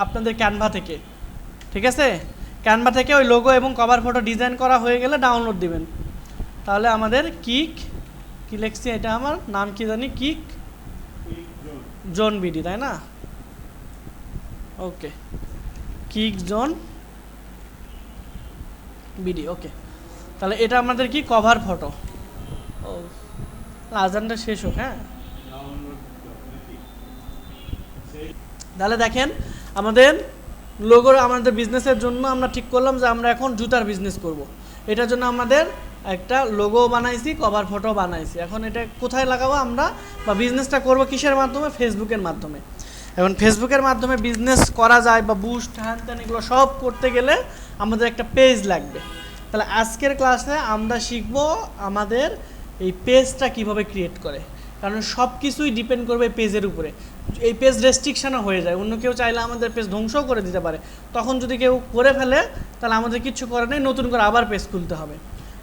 আপনাদের ক্যানভা থেকে, ঠিক আছে? ক্যানভা থেকে ওই লোগো এবং কভার ফটো ডিজাইন করা হয়ে গেলে ডাউনলোড দিবেন। তাহলে আমাদের কি লিখছি, এটা আমার নাম কি জানি, কিক জোন বিডি, তাই না? ওকে, কিক জোন বিডি, ওকে। তাহলে এটা আমাদের কি কভার ফটো। ও আজানটা শেষ হোক, হ্যাঁ। তাহলে দেখেন আমাদের লোগোর, আমাদের বিজনেসের জন্য আমরা ঠিক করলাম যে আমরা এখন জুতার বিজনেস করব। এটার জন্য আমাদের একটা লোগো বানাইছি, কভার ফটো বানাইছি। এখন এটা কোথায় লাগাবো আমরা, বা বিজনেসটা করব কিসের মাধ্যমে? ফেসবুকের মাধ্যমে। এখন ফেসবুকের মাধ্যমে বিজনেস করা যায় বা বুস্ট হ্যান ত্যান এগুলো সব করতে গেলে আমাদের একটা পেজ লাগবে। তাহলে আজকের ক্লাসে আমরা শিখব আমাদের এই পেজটা কিভাবে ক্রিয়েট করে, কারণ সব কিছুই ডিপেন্ড করবে পেজের উপরে। এই পেজ রেস্ট্রিকশানও হয়ে যায়, অন্য কেউ চাইলে আমাদের পেজ ধ্বংসও করে দিতে পারে। তখন যদি কেউ করে ফেলে তাহলে আমাদের কিছু করার নেই, নতুন করে আবার পেজ খুলতে হবে।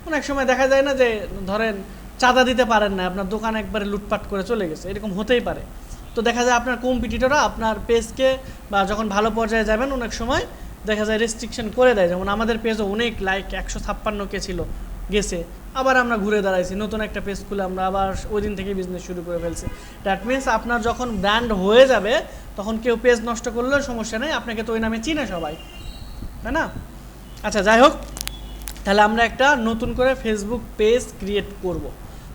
অনেক সময় দেখা যায় না যে ধরেন চাঁদা দিতে পারেন না, আপনার দোকান একবারে লুটপাট করে চলে গেছে, এরকম হতেই পারে। তো দেখা যায় আপনার কম্পিটিটররা আপনার পেজকে, বা যখন ভালো পর্যায়ে যাবেন অনেক সময় দেখা যায় রেস্ট্রিকশন করে দেয়। যেমন আমাদের পেজও অনেক লাইক 156K ছিল, গেছে, আবার আমরা ঘুরে দাঁড়াইছি, নতুন একটা পেজ খুলে আমরা আবার ওই দিন থেকে বিজনেস শুরু করে ফেলছি। দ্যাট মিনস আপনার যখন ব্র্যান্ড হয়ে যাবে তখন কেউ পেজ নষ্ট করলেও সমস্যা নেই, আপনাকে তো ওই নামে চিনে সবাই, তাই না? আচ্ছা, যাই হোক, তাহলে আমরা একটা নতুন করে ফেসবুক পেজ ক্রিয়েট করব।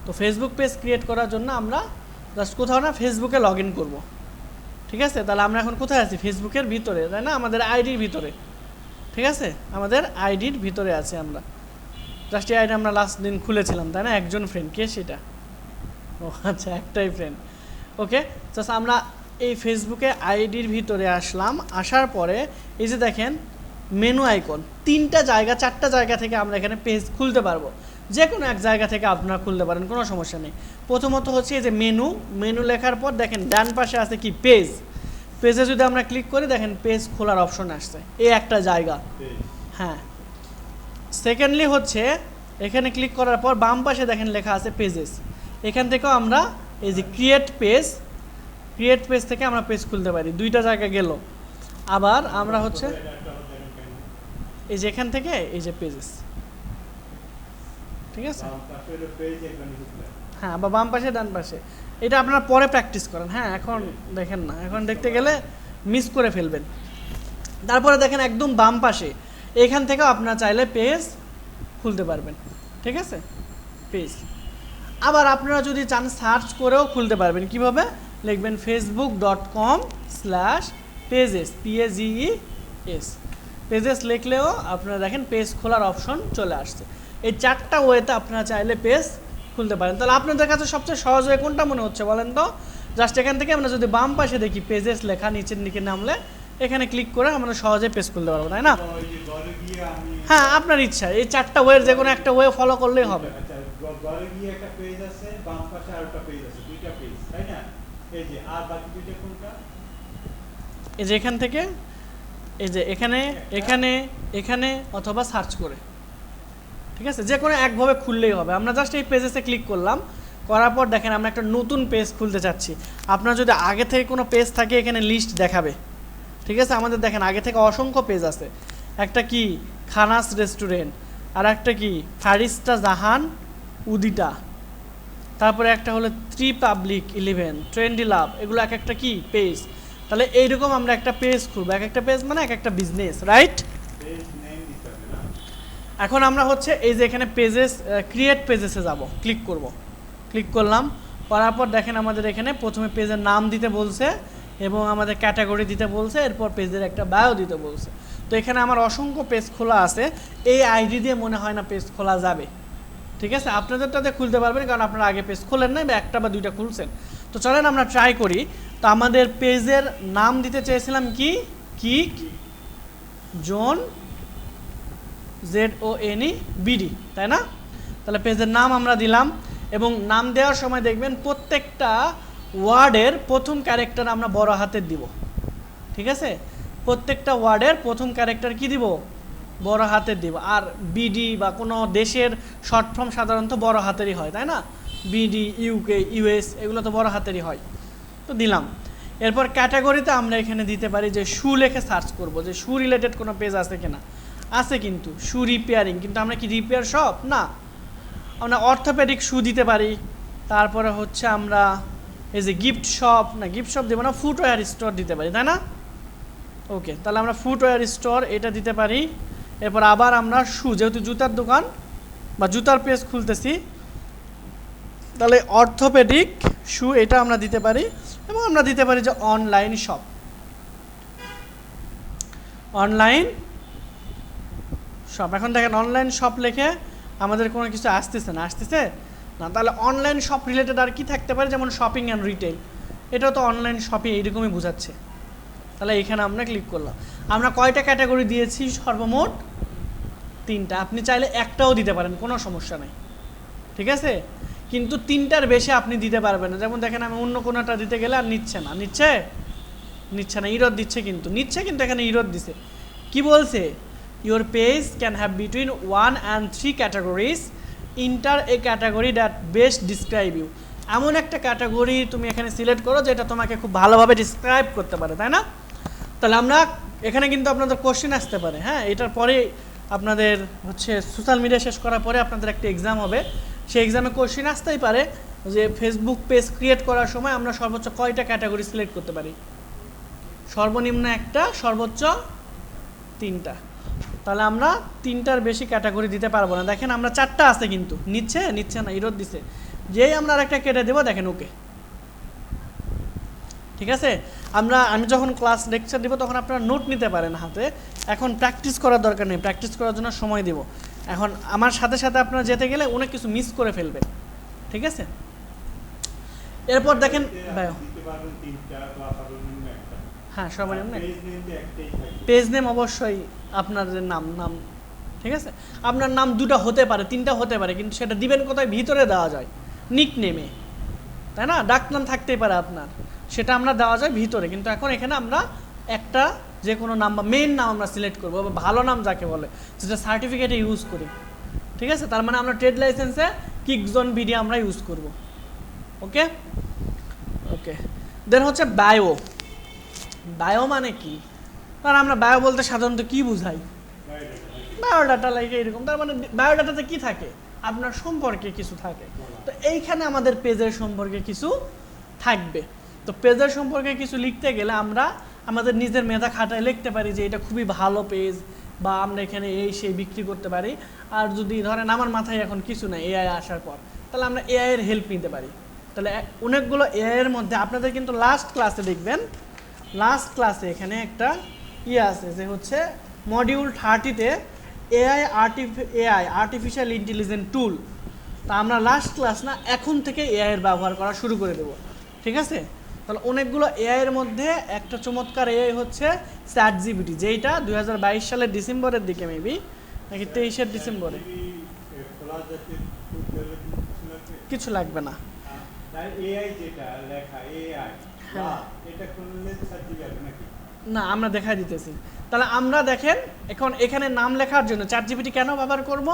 তো ফেসবুক পেজ ক্রিয়েট করার জন্য আমরা জাস্ট কোথাও না ফেসবুকে লগ ইন করবো, ঠিক আছে? তাহলে আমরা এখন কোথায় আছি? ফেসবুকের ভিতরে, তাই না? আমাদের আইডির ভিতরে, ঠিক আছে? আমাদের আইডির ভিতরে আছে আমরা। জাস্ট এই আইডি আমরা লাস্ট দিন খুলেছিলাম, তাই না? একজন ফ্রেন্ড, কে সেটা? ও আচ্ছা, একটাই ফ্রেন্ড, ওকে। জাস্ট আমরা এই ফেসবুকে আইডির ভিতরে আসলাম। আসার পরে এই যে দেখেন মেনু আইকন, 3টা জায়গা 4টা জায়গা থেকে আমরা এখানে পেজ খুলতে পারবো। যে কোনো এক জায়গা থেকে আপনারা খুলতে পারেন, কোনো সমস্যা নেই। প্রথমত হচ্ছে এই যে মেনু লেখার পর দেখেন ডান পাশে আছে কি পেজ। পেজে যদি আমরা ক্লিক করি দেখেন পেজ খোলার অপশন আসছে, এই একটা জায়গা, হ্যাঁ। সেকেন্ডলি হচ্ছে এখানে ক্লিক করার পর বাম পাশে দেখেন লেখা আছে পেজেস। এখান থেকেও আমরা এই যে ক্রিয়েট পেজ থেকে আমরা পেজ খুলতে পারি। 2টা জায়গা গেল। আবার আমরা হচ্ছে এই যে এখান থেকে এই যে পেজেস, ঠিক আছে? হ্যাঁ, বা বাম পাশে ডান পাশে, এটা আপনারা পরে প্র্যাকটিস করেন, হ্যাঁ। এখন দেখেন না, এখন দেখতে গেলে মিস করে ফেলবেন। তারপরে দেখেন একদম বাম পাশে, এখান থেকেও আপনারা চাইলে পেজ খুলতে পারবেন, ঠিক আছে? পেজ। আবার আপনারা যদি চান সার্চ করেও খুলতে পারবেন। কিভাবে? লিখবেন facebook.com/pages, PAGES, পেজেস লিখলেও আপনারা দেখেন পেজ খোলার অপশন চলে আসছে। এই 4টা ওয়েতে আপনারা চাইলে পেজ খুলতে পারেন। তাহলে আপনাদের কাছে সবচেয়ে সহজ ওয়ে কোনটা মনে হচ্ছে বলেন তো? জাস্ট এখান থেকে আমরা যদি বাম পাশে দেখি পেজেস লেখা, নিচের দিকে নামলে এখানে ক্লিক করে আমরা সহজে পেজ খুলতে পারবো, তাই না? হ্যাঁ, আপনার ইচ্ছা, এই 4টা ওয়ের যে কোনো একটা ওয়ে ফলো করলেই হবে। ঘরে গিয়ে একটা পেজ আছে, বাম পাশে আরেকটা পেজ আছে, 2টা পেজ, তাই না? এই যে আর বাকি 2টা কোনটা? এই যে এখান থেকে এই যে এখানে অথবা সার্চ করে, ঠিক আছে? যে কোনো একভাবে খুললেই হবে। আমরা জাস্ট এই পেজেসে ক্লিক করলাম, করার পর দেখেন আমরা একটা নতুন পেজ খুলতে চাচ্ছি। আপনার যদি আগে থেকে কোনো পেজ থাকে এখানে লিস্ট দেখাবে, ঠিক আছে? আমাদের দেখেন আগে থেকে অসংখ্য পেজ আছে। একটা কি খানাস রেস্টুরেন্ট, আর একটা কি ফারিস্তা জাহান উদিটা, তারপরে একটা হলো ত্রিপাবলিক 11, ট্রেন্ডি লাভ, এগুলো এক একটা কি পেজ। তাহলে এইরকম আমরা একটা পেজ খুলবো, এক একটা পেজ মানে এক একটা বিজনেস, রাইট? এখন আমরা হচ্ছে এই যে এখানে পেজেস, ক্রিয়েট পেজেসে যাব, ক্লিক করলাম, করার পর দেখেন আমাদের এখানে প্রথমে পেজের নাম দিতে বলছে এবং আমাদের ক্যাটাগরি দিতে বলছে, এরপর পেজের একটা বায়ো দিতে বলছে। তো এখানে আমার অসংখ্য পেজ খোলা আছে, এই আইডি দিয়ে মনে হয় না পেজ খোলা যাবে, ঠিক আছে? আপনাদেরটাতে খুলতে পারবেন, কারণ আপনারা আগে পেজ খোলেন নাই বা একটা বা 2টা খুলছেন। তো চলেন আমরা ট্রাই করি। তো আমাদের পেজের নাম দিতে চেয়েছিলাম কি কিক জোন ZONEBD, তাই না? তাহলে পেজের নাম আমরা দিলাম, এবং নাম দেওয়ার সময় দেখবেন প্রত্যেকটা ওয়ার্ডের প্রথম ক্যারেক্টার আমরা বড় হাতের দিব, ঠিক আছে? প্রত্যেকটা ওয়ার্ডের প্রথম ক্যারেক্টার কি দিব? বড় হাতের দিব। আর বিডি বা কোনো দেশের শর্ট ফর্ম সাধারণত বড় হাতেরই হয়, তাই না? বিডি, UK, US এগুলো তো বড় হাতেরই হয়। তো দিলাম। এরপর ক্যাটাগরিতে আমরা এখানে দিতে পারি যে শু লিখে সার্চ করব যে শু রিলেটেড কোনো পেজ আছে কিনা। আছে কিন্তু শু রিপেয়ারিং, কিন্তু আমরা কি রিপেয়ার শপ না, আমরা অর্থোপেডিক শু দিতে পারি। তারপরে হচ্ছে আমরা এই যে গিফট শপ, না গিফট শপ দেবো না, ফুটওয়্যার স্টোর দিতে পারি, তাই না? ওকে, তাহলে আমরা ফুটওয়্যার স্টোর এটা দিতে পারি। এরপর আবার আমরা শু, যেহেতু জুতার দোকান বা জুতার পেজ খুলতেছি, তাহলে অর্থোপেডিক শু এটা আমরা দিতে পারি। এবং আমরা দিতে পারি যে অনলাইন শপ, অনলাইন শপ। এখন দেখেন অনলাইন শপ লিখে আমাদের কোনো কিছু আসতেছে না, আসতেছে না। তাহলে অনলাইন শপ রিলেটেড আর কি থাকতে পারে, যেমন শপিং অ্যান্ড রিটেল, এটাও তো অনলাইন শপিং এইরকমই বোঝাচ্ছে। তাহলে এখানে আমরা ক্লিক করলাম। আমরা কয়টা ক্যাটাগরি দিয়েছি? সর্বমোট 3টা। আপনি চাইলে একটাও দিতে পারেন, কোনো সমস্যা নেই, ঠিক আছে? কিন্তু 3টার বেশি আপনি দিতে পারবেন না। যেমন দেখেন আমি অন্য কোনোটা দিতে গেলে আর নিচ্ছে না, নিচ্ছে না, ইরর দিচ্ছে, কিন্তু নিচ্ছে, কিন্তু এখানে ইরর দিছে। কি বলছে? Your page can have between 1 and 3 categories, enter a category that best describe you. এমন একটা ক্যাটাগরি তুমি এখানে সিলেক্ট করো যেটা তোমাকে খুব ভালোভাবে ডিসক্রাইব করতে পারে, তাই না? তাহলে আমরা এখানে কিন্তু আপনাদের কোশ্চেন আসতে পারে, হ্যাঁ, এটার পরে আপনাদের হচ্ছে সোশ্যাল মিডিয়া শেষ করার পরে আপনাদের একটা এক্সাম হবে, সেই এক্সামে কোশ্চেন আসতেই পারে যে ফেসবুক পেজ ক্রিয়েট করার সময় আমরা সর্বোচ্চ কয়টা ক্যাটাগরি সিলেক্ট করতে পারি? সর্বনিম্ন একটা, সর্বোচ্চ 3টা। তাহলে আমরা 3টার বেশি ক্যাটাগরি দিতে পারবো না। দেখেন আমরা 4টা আছে, কিন্তু নিচ্ছে না, ইরোড দিছে। যেই আমরা আরেকটা কেটে দেবো, দেখেন ওকে, ঠিক আছে? আমি যখন ক্লাস লেকচার দিব তখন আপনারা নোট নিতে পারেন হাতে। এখন প্র্যাকটিস করার দরকার নেই, প্র্যাকটিস করার জন্য সময় দিব। এখন আমার সাথে সাথে আপনারা যেতে গেলে অনেক কিছু মিস করে ফেলবেন, ঠিক আছে? এরপর দেখেন হ্যাঁ, সর্বনিম্ন পেজ নেম অবশ্যই আপনাদের নাম, ঠিক আছে? আপনার নাম 2টা হতে পারে, 3টা হতে পারে, কিন্তু সেটা দিবেন কোথায়? ভিতরে দেওয়া যায় নিক নেমে, তাই না? ডাকনাম থাকতেই পারে আপনার, সেটা আমরা দেওয়া যায় ভিতরে। কিন্তু এখন এখানে আমরা একটা যে কোনো নাম বা মেইন নাম আমরা সিলেক্ট করবো, বা ভালো নাম যাকে বলে, যেটা সার্টিফিকেটে ইউজ করি, ঠিক আছে? তার মানে আমরা ট্রেড লাইসেন্সে কিকজোন বিডি আমরা ইউজ করব। ওকে, দেন হচ্ছে বায়ো মানে কি? কারণ আমরা বায়ো বলতে সাধারণত কি বুঝাই? বায়োডাটা লাগে এরকম। তার মানে বায়োডাটাতে কি থাকে? আপনার সম্পর্কে কিছু থাকে। তো এইখানে আমাদের পেজের সম্পর্কে কিছু থাকবে। তো পেজের সম্পর্কে কিছু লিখতে গেলে আমরা আমাদের নিজের মেধা খাটায় লিখতে পারি যে এটা খুবই ভালো পেজ, বা আমরা এখানে এই সেই বিক্রি করতে পারি। আর যদি ধরেন আমার মাথায় এখন কিছু নাই এআই আসার পর, তাহলে আমরা এআই এর হেল্প নিতে পারি। তাহলে অনেকগুলো এআই এর মধ্যে আপনাদের কিন্তু লাস্ট ক্লাসে দেখবেন, লাস্ট ক্লাসে এখানে একটা আছে যে হচ্ছে মডিউল 30-তে এআই আর্টিফিশিয়াল ইন্টেলিজেন্স টুল। তা আমরা লাস্ট ক্লাস না, এখন থেকে এআই এর ব্যবহার করা শুরু করে দেব, ঠিক আছে? তাহলে অনেকগুলো এআই এর মধ্যে একটা চমৎকার এআই হচ্ছে ChatGPT, যেইটা 2022 সালের ডিসেম্বরের দিকে, মেবি নাকি 23-এর ডিসেম্বরে। কিছু লাগবে না, না আমরা দেখাই দিতেছি। তাহলে আমরা দেখেন এখন এখানে নাম লেখার জন্য ChatGPT কেন ব্যবহার করব?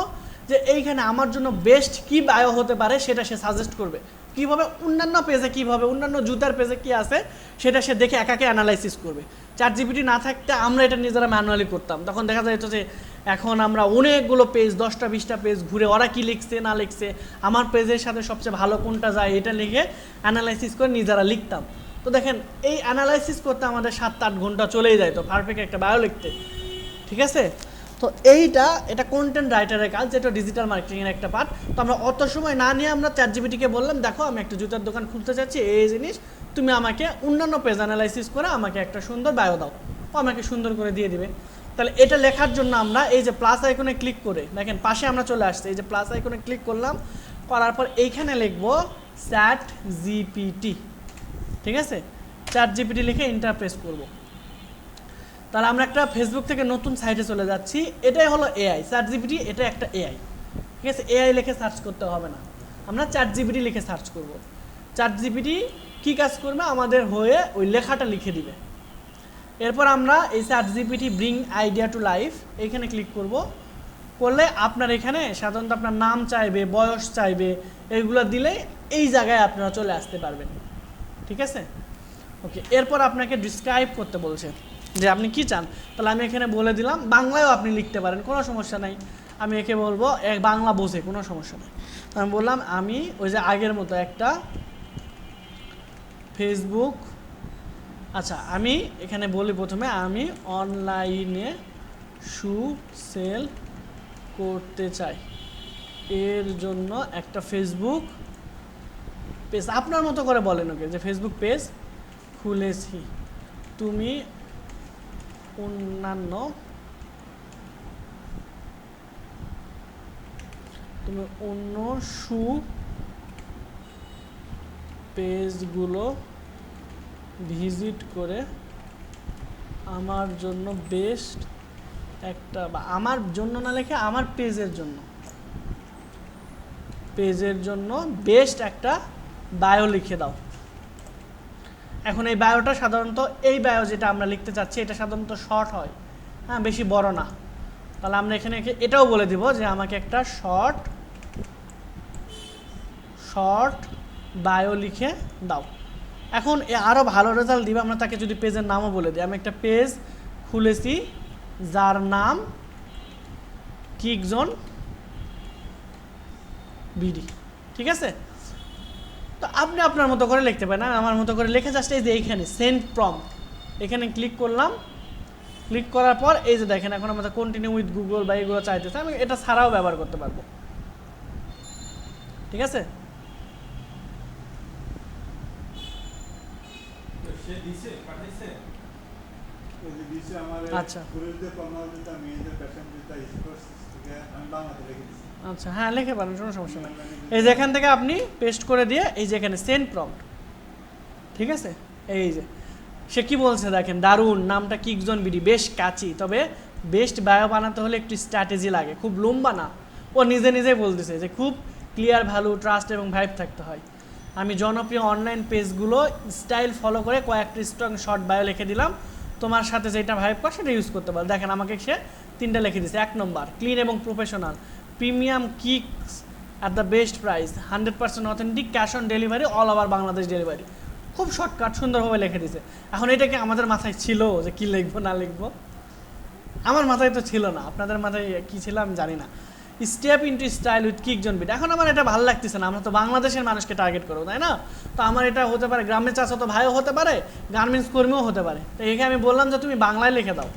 যে এইখানে আমার জন্য বেস্ট কি বায়ো হতে পারে সেটা সে সাজেস্ট করবে। কীভাবে অন্যান্য পেজে, কীভাবে অন্যান্য জুতার পেজে কী আছে সেটা সে দেখে একাকে অ্যানালাইসিস করবে। ChatGPT না থাকতে আমরা এটা নিজেরা ম্যানুয়ালি করতাম। তখন দেখা যেত যে এখন আমরা অনেকগুলো পেজ, 10টা 20টা পেজ ঘুরে ওরা কি লিখছে না লিখছে, আমার পেজের সাথে সবচেয়ে ভালো কোনটা যায় এটা লিখে অ্যানালাইসিস করে নিজেরা লিখতাম। তো দেখেন এই অ্যানালাইসিস করতে আমাদের 7-8 ঘন্টা চলেই যায় তো পারফেক্ট একটা বায়ো লিখতে, ঠিক আছে? তো এটা কন্টেন্ট রাইটারের কাজ, যেটা ডিজিটাল মার্কেটিংয়ের একটা পার্ট। তো আমরা অত সময় না নিয়ে আমরা ChatGPT-কে বললাম, দেখো আমি একটা জুতার দোকান খুলতে চাচ্ছি, এই জিনিস তুমি আমাকে অন্যান্য পেজ অ্যানালাইসিস করে আমাকে একটা সুন্দর বায়ো দাও, ও আমাকে সুন্দর করে দিয়ে দিবে। তাহলে এটা লেখার জন্য আমরা এই যে প্লাস আইকনে ক্লিক করে দেখেন পাশে আমরা চলে আসছি, এই যে প্লাস আইকনে ক্লিক করলাম, করার পর এইখানে লিখবো ChatGPT, ঠিক আছে? ChatGPT লিখে এন্টার প্রেস করব। তাহলে আমরা একটা ফেসবুক থেকে নতুন সাইটে চলে যাচ্ছি। এটাই হলো এআই, ChatGPT এটা একটা এআই, ঠিক আছে? এআই লিখে সার্চ করতে হবে না, আমরা ChatGPT লিখে সার্চ করব। ChatGPT কী কাজ করবে? আমাদের হয়ে ওই লেখাটা লিখে দিবে। এরপর আমরা এই ChatGPT bring idea to life এইখানে ক্লিক করব। করলে আপনার এখানে সাধারণত আপনার নাম চাইবে, বয়স চাইবে, এইগুলো দিলে এই জায়গায় আপনারা চলে আসতে পারবেন, ঠিক আছে? ওকে, এরপর আপনাকে ডিসক্রাইব করতে বলছে যে আপনি কি চান। তাহলে আমি এখানে বলে দিলাম, বাংলায়ও আপনি লিখতে পারেন, কোনো সমস্যা নাই। আমি একে বলবো বাংলা বোঝে, কোনো সমস্যা নেই। আমি বললাম আমি ওই যে আগের মতো একটা ফেসবুক, আচ্ছা আমি এখানে বলি প্রথমে আমি অনলাইনে শু সেল করতে চাই, এর জন্য একটা ফেসবুক পেজ, আপনার মতো করে বলেন ওকে যে ফেসবুক পেজ খুলেছি, তুমি অন্য শু পেজগুলো ভিজিট করে আমার জন্য বেস্ট একটা, বা আমার জন্য না লিখে আমার পেজের জন্য বেস্ট একটা বায়ো লিখে দাও। এখন এই বায়োটা সাধারণত, এই বায়ো যেটা আমরা লিখতে চাচ্ছি এটা সাধারণত শর্ট হয়, হ্যাঁ, বেশি বড় না। তাহলে আমরা এখানে এটাও বলে দিব যে আমাকে একটা শর্ট বায়ো লিখে দাও। এখন আরও ভালো রেজাল্ট দিবে আমরা তাকে যদি পেজের নামও বলে দিই, আমি একটা পেজ খুলেছি যার নাম কিকজোন বিডি, ঠিক আছে। তো আপনি আপনার মতো করে লিখতে পারেন, আমি আমার মতো করে লিখে জাস্ট এই যে এইখানে সেন্ড প্রম্পট এখানে ক্লিক করলাম। ক্লিক করার পর এই যে দেখেন এখন আমাদের কন্টিনিউ উইথ গুগল বা এগুলো চাইতেছে, আমি এটা ছাড়াও ব্যবহার করতে পারবো, ঠিক আছে। আচ্ছা আচ্ছা, হ্যাঁ লিখে পারেন, কোনো সমস্যা নেই। এই যে এখান থেকে আপনি পেস্ট করে দিয়ে এই যে এখানে সেন্ড প্রম্পট, ঠিক আছে। এই যে সে কি বলছে দেখেন, দারুণ, নামটা কিকজোন বিডি, বেশ কাচি, তবে বেস্ট বায়ো বানাতে হলে একটু স্ট্র্যাটেজি লাগে, খুব লম্বা না। ও নিজেই বলতেছে যে খুব ক্লিয়ার, ভ্যালু, ট্রাস্ট এবং ভাইব থাকতে হয়। আমি জনপ্রিয় অনলাইন পেজগুলো স্টাইল ফলো করে কয়েকটি স্ট্রং শর্ট বায়ো লিখে দিলাম, তোমার সাথে যেটা ভাইব করে সেটা ইউজ করতে পারো। দেখেন আমাকে সে 3টা লিখে দিচ্ছে। 1 নম্বর ক্লিন এবং professional, premium kicks at the best price, 100% authentic, cash on delivery, all over Bangladesh delivery. খুব শর্টকাট সুন্দরভাবে লিখে দিয়েছে। এখন এটাকে আমাদের মাথায় ছিল যে কি লিখবো না লিখবো, আমার মাথায় তো ছিল না, আপনাদের মাথায় কি ছিল আমি জানি না। Step into style with Kickzone BD, এখন আমার এটা ভালো লাগতেছে না, আমরা তো বাংলাদেশের মানুষকে টার্গেট করবো, তাই না। তো আমার এটা হতে পারে গ্রামের চাচাতো ভাইও হতে পারে, গার্মেন্টস কর্মীও হতে পারে। তো এখানে আমি বললাম যে তুমি বাংলায় লিখে দাও,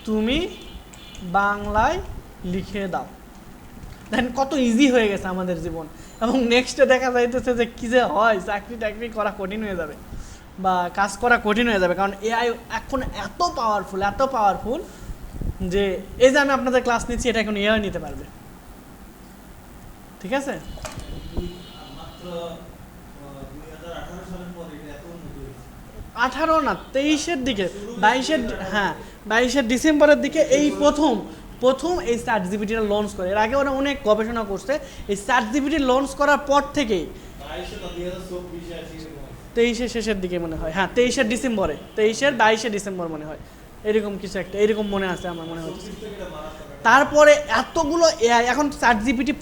তুমি বাংলায় লিখে দাও। দেখেন কত ইজি হয়ে গেছে আমাদের জীবন। এবং নেক্সটে দেখা যাইতেছে যে কী যে হয়, চাকরি টাকরি করা কঠিন হয়ে যাবে বা কাজ করা কঠিন হয়ে যাবে, কারণ এআই এখন এত পাওয়ারফুল যে এই যে আমি আপনাদের ক্লাস নিচ্ছি এটা এখন এআই নিতে পারবে, ঠিক আছে। 18 না 23-এর দিকে, 22 ডিসেম্বরের দিকে এই প্রথম এই চ্যাটজিপিটিটা লঞ্চ করে। এর আগে ওরা অনেক গবেষণা করছে, এই চ্যাটজিপিটি লঞ্চ করার পর থেকেই 23-এর শেষের দিকে মনে হয়, হ্যাঁ 23-এর ডিসেম্বরে, 22 ডিসেম্বর মনে হয়, এরকম কিছু একটা, এরকম মনে আছে আমার মনে হচ্ছে। তারপরে এতগুলো এআই, এখন চ্যাটজিপিটি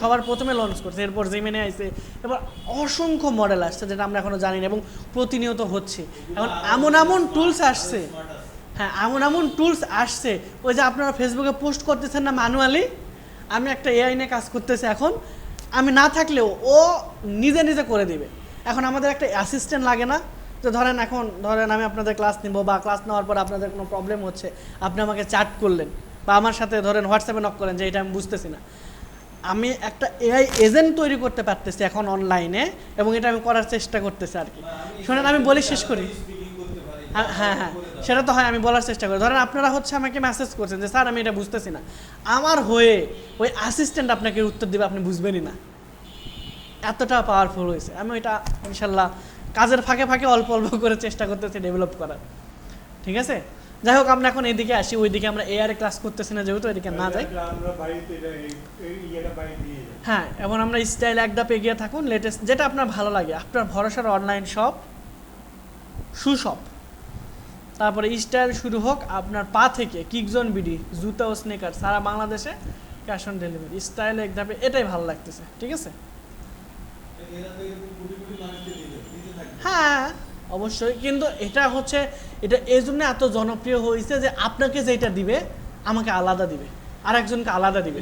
সবার প্রথমে লঞ্চ করছে, এরপর জেমিনি আইছে, এবার অসংখ্য মডেল আসছে যেটা আমরা এখনো জানি না এবং প্রতিনিয়ত হচ্ছে। এখন এমন টুলস আসছে, হ্যাঁ এমন টুলস আসছে, ওই যে আপনারা ফেসবুকে পোস্ট করতেছেন না ম্যানুয়ালি, আমি একটা এআই নিয়ে কাজ করতেছি, এখন আমি না থাকলেও ও নিজে করে দিবে। এখন আমাদের একটা অ্যাসিস্ট্যান্ট লাগে না, যে ধরেন আমি আপনাদের ক্লাস নিব বা ক্লাস নেওয়ার পর আপনাদের কোনো প্রবলেম হচ্ছে, আপনি আমাকে চ্যাট করলেন বা আমার সাথে ধরেন হোয়াটসঅ্যাপে নক করেন যে এটা আমি বুঝতেছি না, আমি একটা এআই এজেন্ট তৈরি করতে পারতেছি এখন অনলাইনে, এবং এটা আমি করার চেষ্টা করতেছি আর কি। শোনেন আমি বলি শেষ করি, হ্যাঁ সেটা তো হয়, আমি বলার চেষ্টা করি। ধরেন আপনারা আমাকে মেসেজ করছেন যে স্যার আমি এটা বুঝতেছি না, আমার হয়ে ওই অ্যাসিস্ট্যান্ট আপনাকে উত্তর দেবে, আপনি বুঝবেনই না, এতটা পাওয়ারফুল হয়েছে। আমি ওইটা ইনশাল্লাহ কাজের ফাঁকে অল্প করে চেষ্টা করতেছি ডেভেলপ করার, ঠিক আছে। যাই হোক আমরা এখন এদিকে আসি, ওইদিকে আমরা এআর ক্লাস করতেছি না যেহেতু, এদিকে না যাই। হ্যাঁ এবং আমরা স্টাইল একদম এগিয়ে থাকুন, লেটেস্ট যেটা আপনার ভালো লাগে, আপনার ভরসার অনলাইন শপ, শপ, তারপরে স্টাইল শুরু হোক আপনার পা থেকে, কিকজোন বিডি, জুতা ও স্নেকার, সারা বাংলাদেশে ক্যাশ অন ডেলিভারি, স্টাইল একদম, এটাই ভালো লাগতেছে, ঠিক আছে। হ্যাঁ অবশ্যই, কিন্তু এটা হচ্ছে এটা এই জন্য এত জনপ্রিয় হয়েছে যে আপনাকে যেটা দিবে আমাকে আলাদা দিবে, আর একজনকে আলাদা দিবে।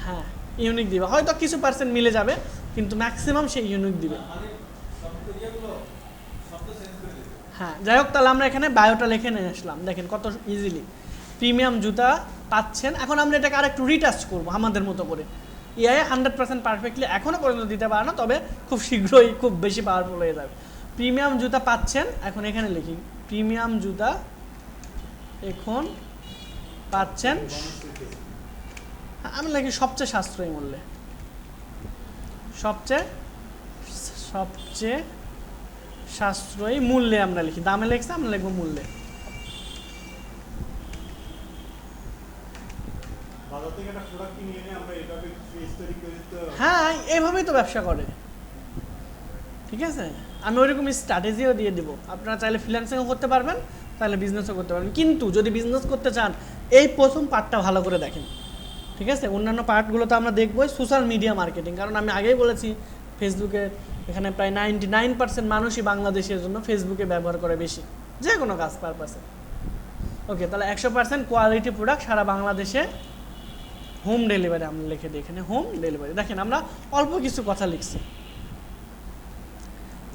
হ্যাঁ, ইউনিক দিবে, হয়তো কিছু পার্সেন্ট মিলে যাবে কিন্তু ম্যাক্সিমাম সে ইউনিক দিবে। হ্যাঁ, যাই হোক, তাহলে আমরা এখানে বায়োটা লিখে নিয়ে আসলাম, দেখেন কত ইজিলি প্রিমিয়াম জুতা পাচ্ছেন। এখন আমরা এটাকে আরেকটু রিটাচ করবো আমাদের মতো করে। এআই 100% পারফেক্টলি এখনও পর্যন্ত দিতে পারে না, তবে খুব শীঘ্রই খুব বেশি পাওয়ারফুল হয়ে যাবে। প্রিমিয়াম জুতা পাচ্ছেন, এখন এখানে লিখি প্রিমিয়াম জুতা এখন পাচ্ছেন, আমি লিখি সবচেয়ে সাশ্রয়ী মূল্যে, সবচেয়ে সবচেয়ে সাশ্রয়ী মূল্যে আমরা লিখি, দামে লিখছি আমরা লিখবো মূল্যে। হ্যাঁ, এইভাবেই তো ব্যবসা করে, ঠিক আছে। আমি ওইরকম স্ট্র্যাটেজিও দিয়ে দিব, আপনারা চাইলে ফ্রিল্যান্সিংও করতে পারবেন, তাহলে বিজনেসও করতে পারবেন। কিন্তু যদি বিজনেস করতে চান এই প্রথম পার্টটা ভালো করে দেখেন, ঠিক আছে। অন্যান্য পার্টগুলো তো আমরা দেখবই, সোশ্যাল মিডিয়া মার্কেটিং, কারণ আমি আগেই বলেছি ফেসবুকে এখানে প্রায় 99% মানুষই বাংলাদেশের জন্য ফেসবুকে ব্যবহার করে বেশি, যে কোনো কাজ পারপাসে। ওকে, তাহলে 100% কোয়ালিটি প্রোডাক্ট সারা বাংলাদেশে হোম ডেলিভারি আমরা লিখে দিই এখানে, হোম ডেলিভারি। দেখেন আমরা অল্প কিছু কথা লিখছি,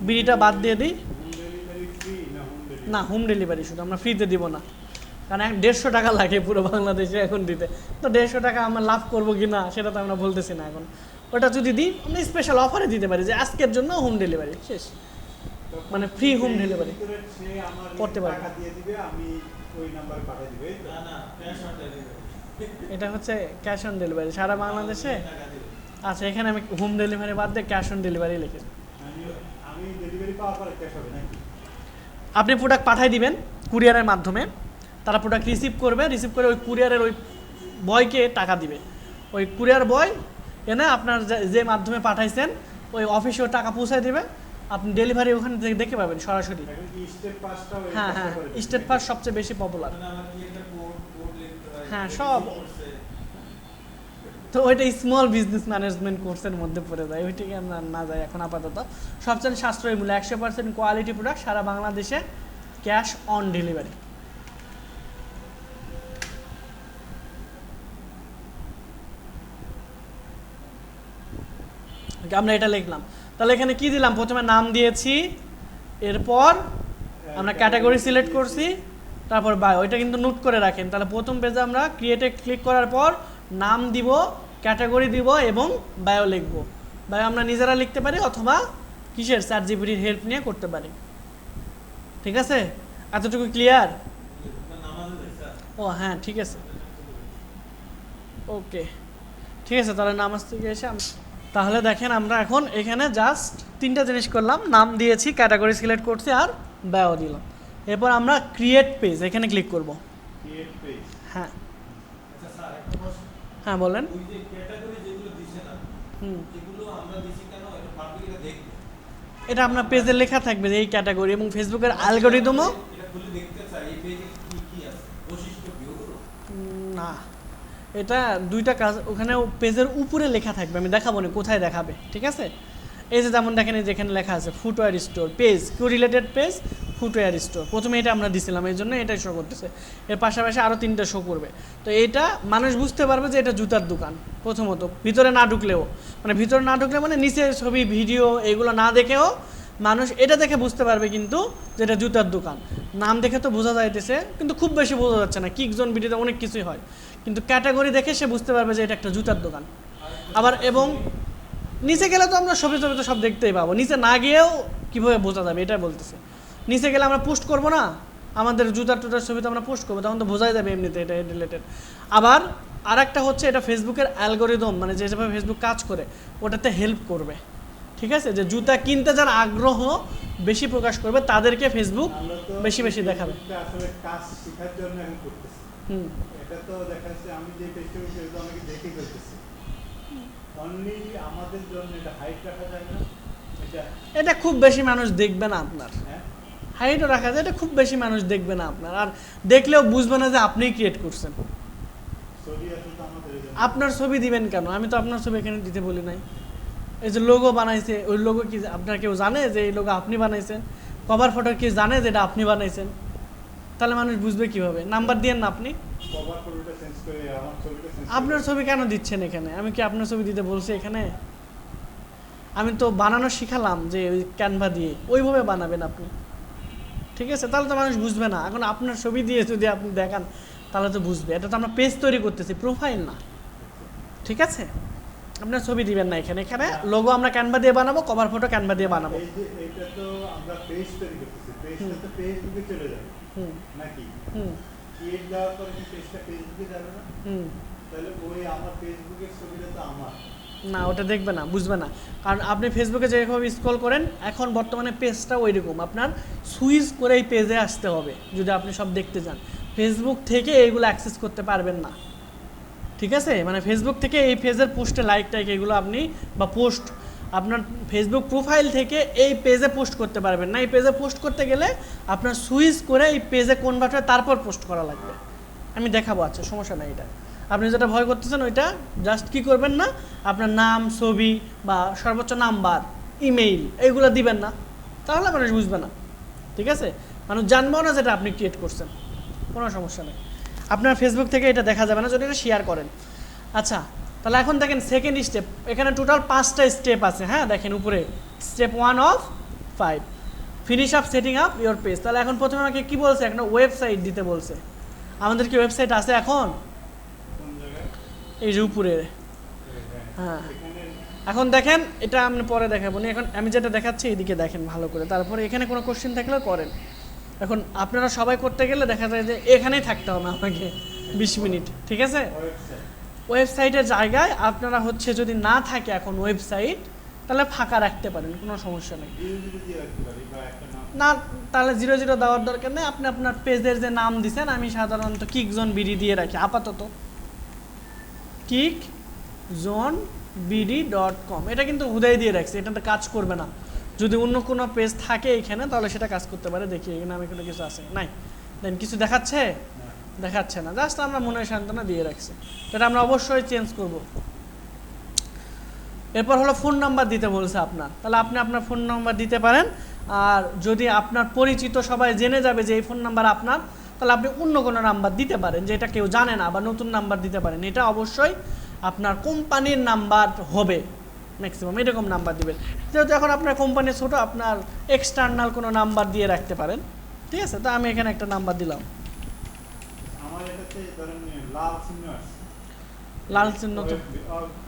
বিড়িটা বাদ দিয়ে দিই, না হোম ডেলিভারি শুধু, আমরা ফ্রিতে দিব না, কারণ 150 টাকা লাগে পুরো বাংলাদেশে এখন দিতে। তো 150 টাকা আমরা লাভ করবো কি না সেটা তো আমরা বলতেছি না এখন। ওটা যদি দিই আমরা স্পেশাল অফারে দিতে পারি যে আজকের জন্য হোম ডেলিভারি শেষ, মানে ফ্রি হোম ডেলিভারি করতে পারি। এটা হচ্ছে ক্যাশ অন ডেলিভারি সারা বাংলাদেশে। আচ্ছা, এখানে আমি হোম ডেলিভারি বাদ দিয়ে ক্যাশ অন ডেলিভারি লিখে, আপনি প্রোডাক্ট পাঠাই দিবেন কুরিয়ারের মাধ্যমে, তারা প্রোডাক্ট রিসিভ করবে, রিসিভ করে ওই কুরিয়ারের ওই বয়কে টাকা দিবে, ওই কুরিয়ার বয় এনে আপনার যে মাধ্যমে পাঠাইছেন ওই অফিসেও টাকা পৌঁছায় দিবে, আপনি ডেলিভারি ওখানে দেখে পাবেন সরাসরি। হ্যাঁ হ্যাঁ, স্টেট ফার্স্ট সবচেয়ে বেশি পপুলার। হ্যাঁ সব, তো ওইটা স্মল বিজনেস ম্যানেজমেন্ট কোর্সের মধ্যে পড়ে যায়, ওইটাকে আমরা না যাই এখন আপাতত। সবচেয়ে সাশ্রয়ী মূল্য 100% কোয়ালিটি প্রোডাক্ট সারা বাংলাদেশে ক্যাশ অন ডেলিভারি। আমরা এটা লিখলাম, তাহলে এখানে কি দিলাম, প্রথমে নাম দিয়েছি, এরপর আমরা ক্যাটাগরি সিলেক্ট করছি, তারপর বায়ো। ওইটা কিন্তু নোট করে রাখেন। তাহলে প্রথম পেজে আমরা ক্রিয়েটে ক্লিক করার পর নাম দিব, ক্যাটাগরি দিব এবং বায়ো লিখব। বায়ো আমরা নিজেরা লিখতে পারি অথবা কিসের ChatGPT হেল্প নিয়ে করতে পারি, ঠিক আছে। এতটুকু ক্লিয়ার? ও হ্যাঁ, ঠিক আছে, ওকে ঠিক আছে। তাহলে নামাজ থেকে এসে তাহলে দেখেন আমরা এখন এখানে জাস্ট 3টা জিনিস করলাম, নাম দিয়েছি, ক্যাটাগরি সিলেক্ট করছি আর বায়ো দিলাম। এরপর আমরা ক্রিয়েট পেজ এখানে ক্লিক করব। হ্যাঁ হ্যাঁ বলেন। এটা আপনার পেজে লেখা থাকবে যে এই ক্যাটাগরি, এবং ফেসবুকের অ্যালগরিদমও না, এটা দুইটা কাজ, ওখানে পেজের উপরে লেখা থাকবে, আমি দেখাবো না কোথায় দেখাবে, ঠিক আছে। এই যে যেমন দেখেন এই যেখানে লেখা আছে ফুটওয়্যার স্টোর পেজ, কিউ রিলেটেড পেজ ফুটওয়্যার স্টোর, প্রথমে এটা আমরা দিছিলাম, এই জন্য এটাই শো করতেছে। এর পাশাপাশি আরও 3টা শো করবে। তো এইটা মানুষ বুঝতে পারবে যে এটা জুতার দোকান, প্রথমত ভিতরে না ঢুকলেও, মানে ভিতরে না ঢুকলে মানে নিচে ছবি ভিডিও এগুলো না দেখেও মানুষ এটা দেখে বুঝতে পারবে কিন্তু যে এটা জুতার দোকান। নাম দেখে তো বোঝা যাইতেছে, কিন্তু খুব বেশি বোঝা যাচ্ছে না, কিকজন ভিডিওতে অনেক কিছুই হয়, কিন্তু ক্যাটাগরি দেখে সে বুঝতে পারবে যে এটা একটা জুতার দোকান। আবার এবং নিচে গেলে তো আমরা ছবি তো সব দেখতেই পাবো, নিচে না গিয়েও কীভাবে বোঝা যাবে এটা বলতেছে। নিচে গেলে আমরা পোস্ট করবো না, আমাদের জুতার টুটার ছবি তো আমরা পোস্ট করবো, তখন তো বোঝাই যাবে এমনিতে এটা রিলেটেড। আবার আর একটা হচ্ছে এটা ফেসবুকের অ্যালগরিদম, মানে যেভাবে ফেসবুক কাজ করে ওটাতে হেল্প করবে, ঠিক আছে। যে জুতা কিনতে যার আগ্রহ বেশি প্রকাশ করবে তাদেরকে ফেসবুক বেশি বেশি দেখাবে। আসলে কাজ শেখার জন্য আমি করতেছি, এটা তো দেখাচ্ছে আমি যে পেজটা সেটা অনেকে দেখে করতেছি, অনলি আমাদের জন্য এটা হাইট রাখা যায় না, এটা খুব বেশি মানুষ দেখবে না আপনার, হাইটও রাখা যায়, এটা খুব বেশি মানুষ দেখবে না আপনার, আর দেখলেও বুঝবে না যে আপনিই ক্রিয়েট করছেন। আপনার ছবি দিবেন কেন, আমি তো আপনার ছবি এখানে দিতে বলি নাই। এই যে লোগো বানাইছে, ওই লোগো কি আপনার কেউ জানে যে এই লোগো আপনি বানাইছেন? কভার ফটো কি জানে যেটা আপনি বানাইছেন? তাহলে মানুষ বুঝবে কিভাবে? নাম্বার দিয়েন না আপনি। কভার ফটোটা চেঞ্জ করে আমার ছবিটা চেঞ্জ আপনার ছবি কেন দিচ্ছেন এখানে? আমি কি আপনার ছবি দিতে বলছি এখানে? আমি তো বানানো শিখালাম যে ওই ক্যানভা দিয়ে ওইভাবে বানাবেন আপনি, ঠিক আছে? তাহলে তো মানুষ বুঝবে না। এখন আপনার ছবি দিয়ে যদি আপনি দেখান তাহলে তো বুঝবে। এটা তো আমরা পেজ তৈরি করতেছি, প্রোফাইল না, ঠিক আছে? আপনার ছবি দিবেন না এখানে। এখানে লোগো আমরা ক্যানভা দিয়ে বানাবো, কভার ফটো ক্যানভা দিয়ে বানাবো। এই যে এটা তো আমরা পেজ তৈরি করতেছি, পেজটা তো ফেসবুকে চলে যাবে হুম নাকি? হুম ক্রিয়েট দেওয়ার পরে কি পেজটা ফেসবুকে যাবে না? হুম তাহলে ওই আমার ফেসবুকের ছবিটা তো আমার। না, ওটা দেখবে না, বুঝবে না। কারণ আপনি ফেসবুকে যেভাবে স্ক্রল করেন এখন বর্তমানে পেজটা ওই রকম, আপনার সুইচ করে এই পেজে আসতে হবে যদি আপনি সব দেখতে চান। ফেসবুক থেকে এইগুলো অ্যাক্সেস করতে পারবেন না, ঠিক আছে? মানে ফেসবুক থেকে এই পেজের পোস্টে লাইক টাইক এগুলো আপনি বা পোস্ট আপনার ফেসবুক প্রোফাইল থেকে এই পেজে পোস্ট করতে পারবেন না। এই পেজে পোস্ট করতে গেলে আপনার সুইচ করে এই পেজে কনভার্ট হয়ে তারপর পোস্ট করা লাগবে। আমি দেখাবো, আচ্ছা সমস্যা নাই। এটা আপনি যেটা ভয় করতেছেন ওইটা জাস্ট কি করবেন না, আপনার নাম, ছবি বা সর্বোচ্চ নাম্বার, ইমেইল এইগুলো দিবেন না, তাহলে মানুষ বুঝবে না, ঠিক আছে? মানুষ জানবো না যেটা আপনি ক্রিয়েট করছেন, কোনো সমস্যা নেই। আপনার ফেসবুক থেকে এটা দেখা যাবে না যদি এটা শেয়ার করেন। আচ্ছা, তাহলে এখন দেখেন সেকেন্ড স্টেপ, এখানে টোটাল 5টা স্টেপ আছে। হ্যাঁ, দেখেন উপরে step 1 of 5, finish up setting up your page. তাহলে এখন প্রথমে আমাকে কি বলছে, একটা ওয়েবসাইট দিতে বলছে। আমাদের কি ওয়েবসাইট আছে এখন? কোন জায়গায়? এই যে উপরে। হ্যাঁ, এখানে এখন দেখেন, এটা আমি পরে দেখাবো না, এখন আমি যেটা দেখাচ্ছি এইদিকে দেখেন ভালো করে। তারপরে এখানে কোনো কোশ্চেন থাকলে করেন। এখন আপনারা সবাই করতে গেলে দেখা যায় যে এখানেই থাকতে হবে আমাকে 20 মিনিট, ঠিক আছে? ওয়েবসাইট ওয়েবসাইটের জায়গায় আপনারা হচ্ছে যদি না থাকে এখন ওয়েবসাইট, তাহলে ফাঁকা রাখতে পারেন, কোনো সমস্যা নেই। 0 দিয়ে রাখতে পারি বা একটা নাম। না, তাহলে 00 দেওয়ার দরকার নেই। আপনি আপনার পেজের যে নাম দিছেন, আমি সাধারণত কিক জোন বিডি দিয়ে রাখি আপাতত, kickzonebd.com। এটা কিন্তু হুদাই দিয়ে রাখছি, এটাতে কাজ করবে না। যদি অন্য কোনো পেজ থাকে এখানে তাহলে সেটা কাজ করতে পারে। দেখি এখানে আমি কোনো কিছু আছে নাই, দেন কিছু দেখাচ্ছে? দেখাচ্ছে না, জাস্ট আমরা মনের সান্ত্বনা দিয়ে রাখছি। তো এটা আমরা অবশ্যই চেঞ্জ করব। এরপর হলো ফোন নাম্বার দিতে বলছে আপনার, তাহলে আপনি আপনার ফোন নাম্বার দিতে পারেন। আর যদি আপনার পরিচিত সবাই জেনে যাবে যে এই ফোন নাম্বার আপনার, তাহলে আপনি অন্য কোনো নাম্বার দিতে পারেন যেটা কেউ জানে না, বা নতুন নাম্বার দিতে পারেন। এটা অবশ্যই আপনার কোম্পানির নাম্বার হবে, ম্যাক্সিমাম এরকম নাম্বার দিবেন। যেহেতু এখন আপনার কোম্পানি ছোটো, আপনার এক্সটার্নাল কোনো নাম্বার দিয়ে রাখতে পারেন, ঠিক আছে? তো আমি এখানে একটা নাম্বার দিলাম। আমার এটাতে ধরেন লাল চিহ্ন আছে। লাল চিহ্ন তো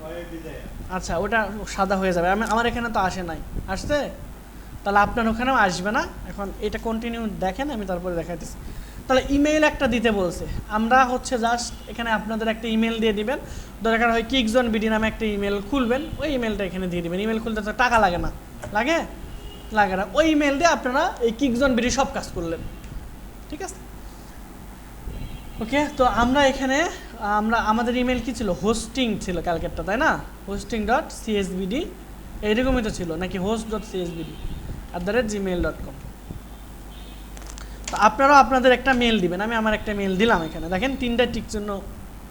ওয়েব ডিজাইন। আচ্ছা, ওটা সাদা হয়ে যাবে। আমার এখানে তো আসে নাই, আসছে? তাহলে আপনার ওখানেও আসবে না। এখন এটা কন্টিনিউ দেখেন, আমি তারপরে দেখাইতেছি। তাহলে ইমেইল একটা দিতে বলছে, আমরা হচ্ছে জাস্ট এখানে আপনাদের একটা ইমেল দিয়ে দিবেন। দরকার হয় কিকজন বিডি নামে একটা ইমেল খুলবেন, ওই ইমেলটা এখানে দিয়ে দিবেন। ইমেল খুলতে তো টাকা লাগে না, লাগে? লাগে না। ওই ইমেল দিয়ে আপনারা এই কিকজন বিডি সব কাজ করলেন, ঠিক আছে? ওকে, তো আমরা এখানে আমাদের ইমেল কি ছিল? হোস্টিং ছিল ক্যালকাটা, তাই না? hosting.csbd এইরকমই তো ছিল নাকি? host.csbd@gmail.com। তো আপনারাও আপনাদের একটা মেল দিবেন। আমি আমার একটা মেল দিলাম এখানে, দেখেন 3টা টিক চিহ্ন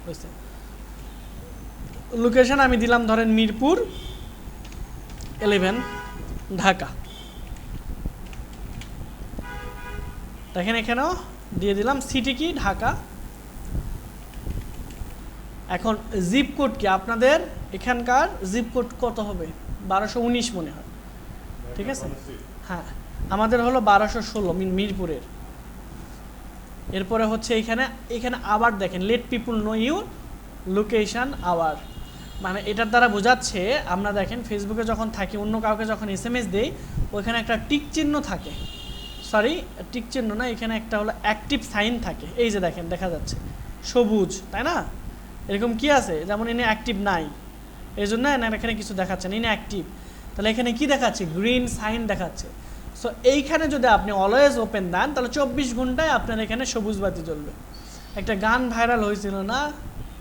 হয়েছে। লোকেশন আমি দিলাম ধরেন মিরপুর 11 ঢাকা, দেখেন এখানেও দিয়ে দিলাম সিটি কি ঢাকা। এখন জিপ কোড কি আপনাদের এখানকার জিপ কোড কত হবে? 1219 মনে হয়, ঠিক আছে? হ্যাঁ, আমাদের হলো 1216 মিরপুরের। এরপরে হচ্ছে এখানে আবার দেখেন let people know you location hour, মানে এটার দ্বারা বোঝাচ্ছে আমরা দেখেন ফেসবুকে যখন থাকি, অন্য কাউকে যখন SMS দেই, ওইখানে একটা টিক চিহ্ন থাকে, সরি টিক চিহ্ন না, এখানে একটা হলো অ্যাক্টিভ সাইন থাকে। এই যে দেখেন দেখা যাচ্ছে সবুজ, তাই না? এরকম কি আছে, যেমন ইনি অ্যাক্টিভ নাই, এই জন্য এখানে কিছু দেখাচ্ছে না, ইনি অ্যাক্টিভ। তাহলে এখানে কি দেখাচ্ছে? গ্রিন সাইন দেখাচ্ছে। সো এইখানে যদি আপনি অলওয়েজ ওপেন দেন, তাহলে 24 ঘন্টায় আপনার এখানে সবুজ বাতি জ্বলবে। একটা গান ভাইরাল হয়েছিল না,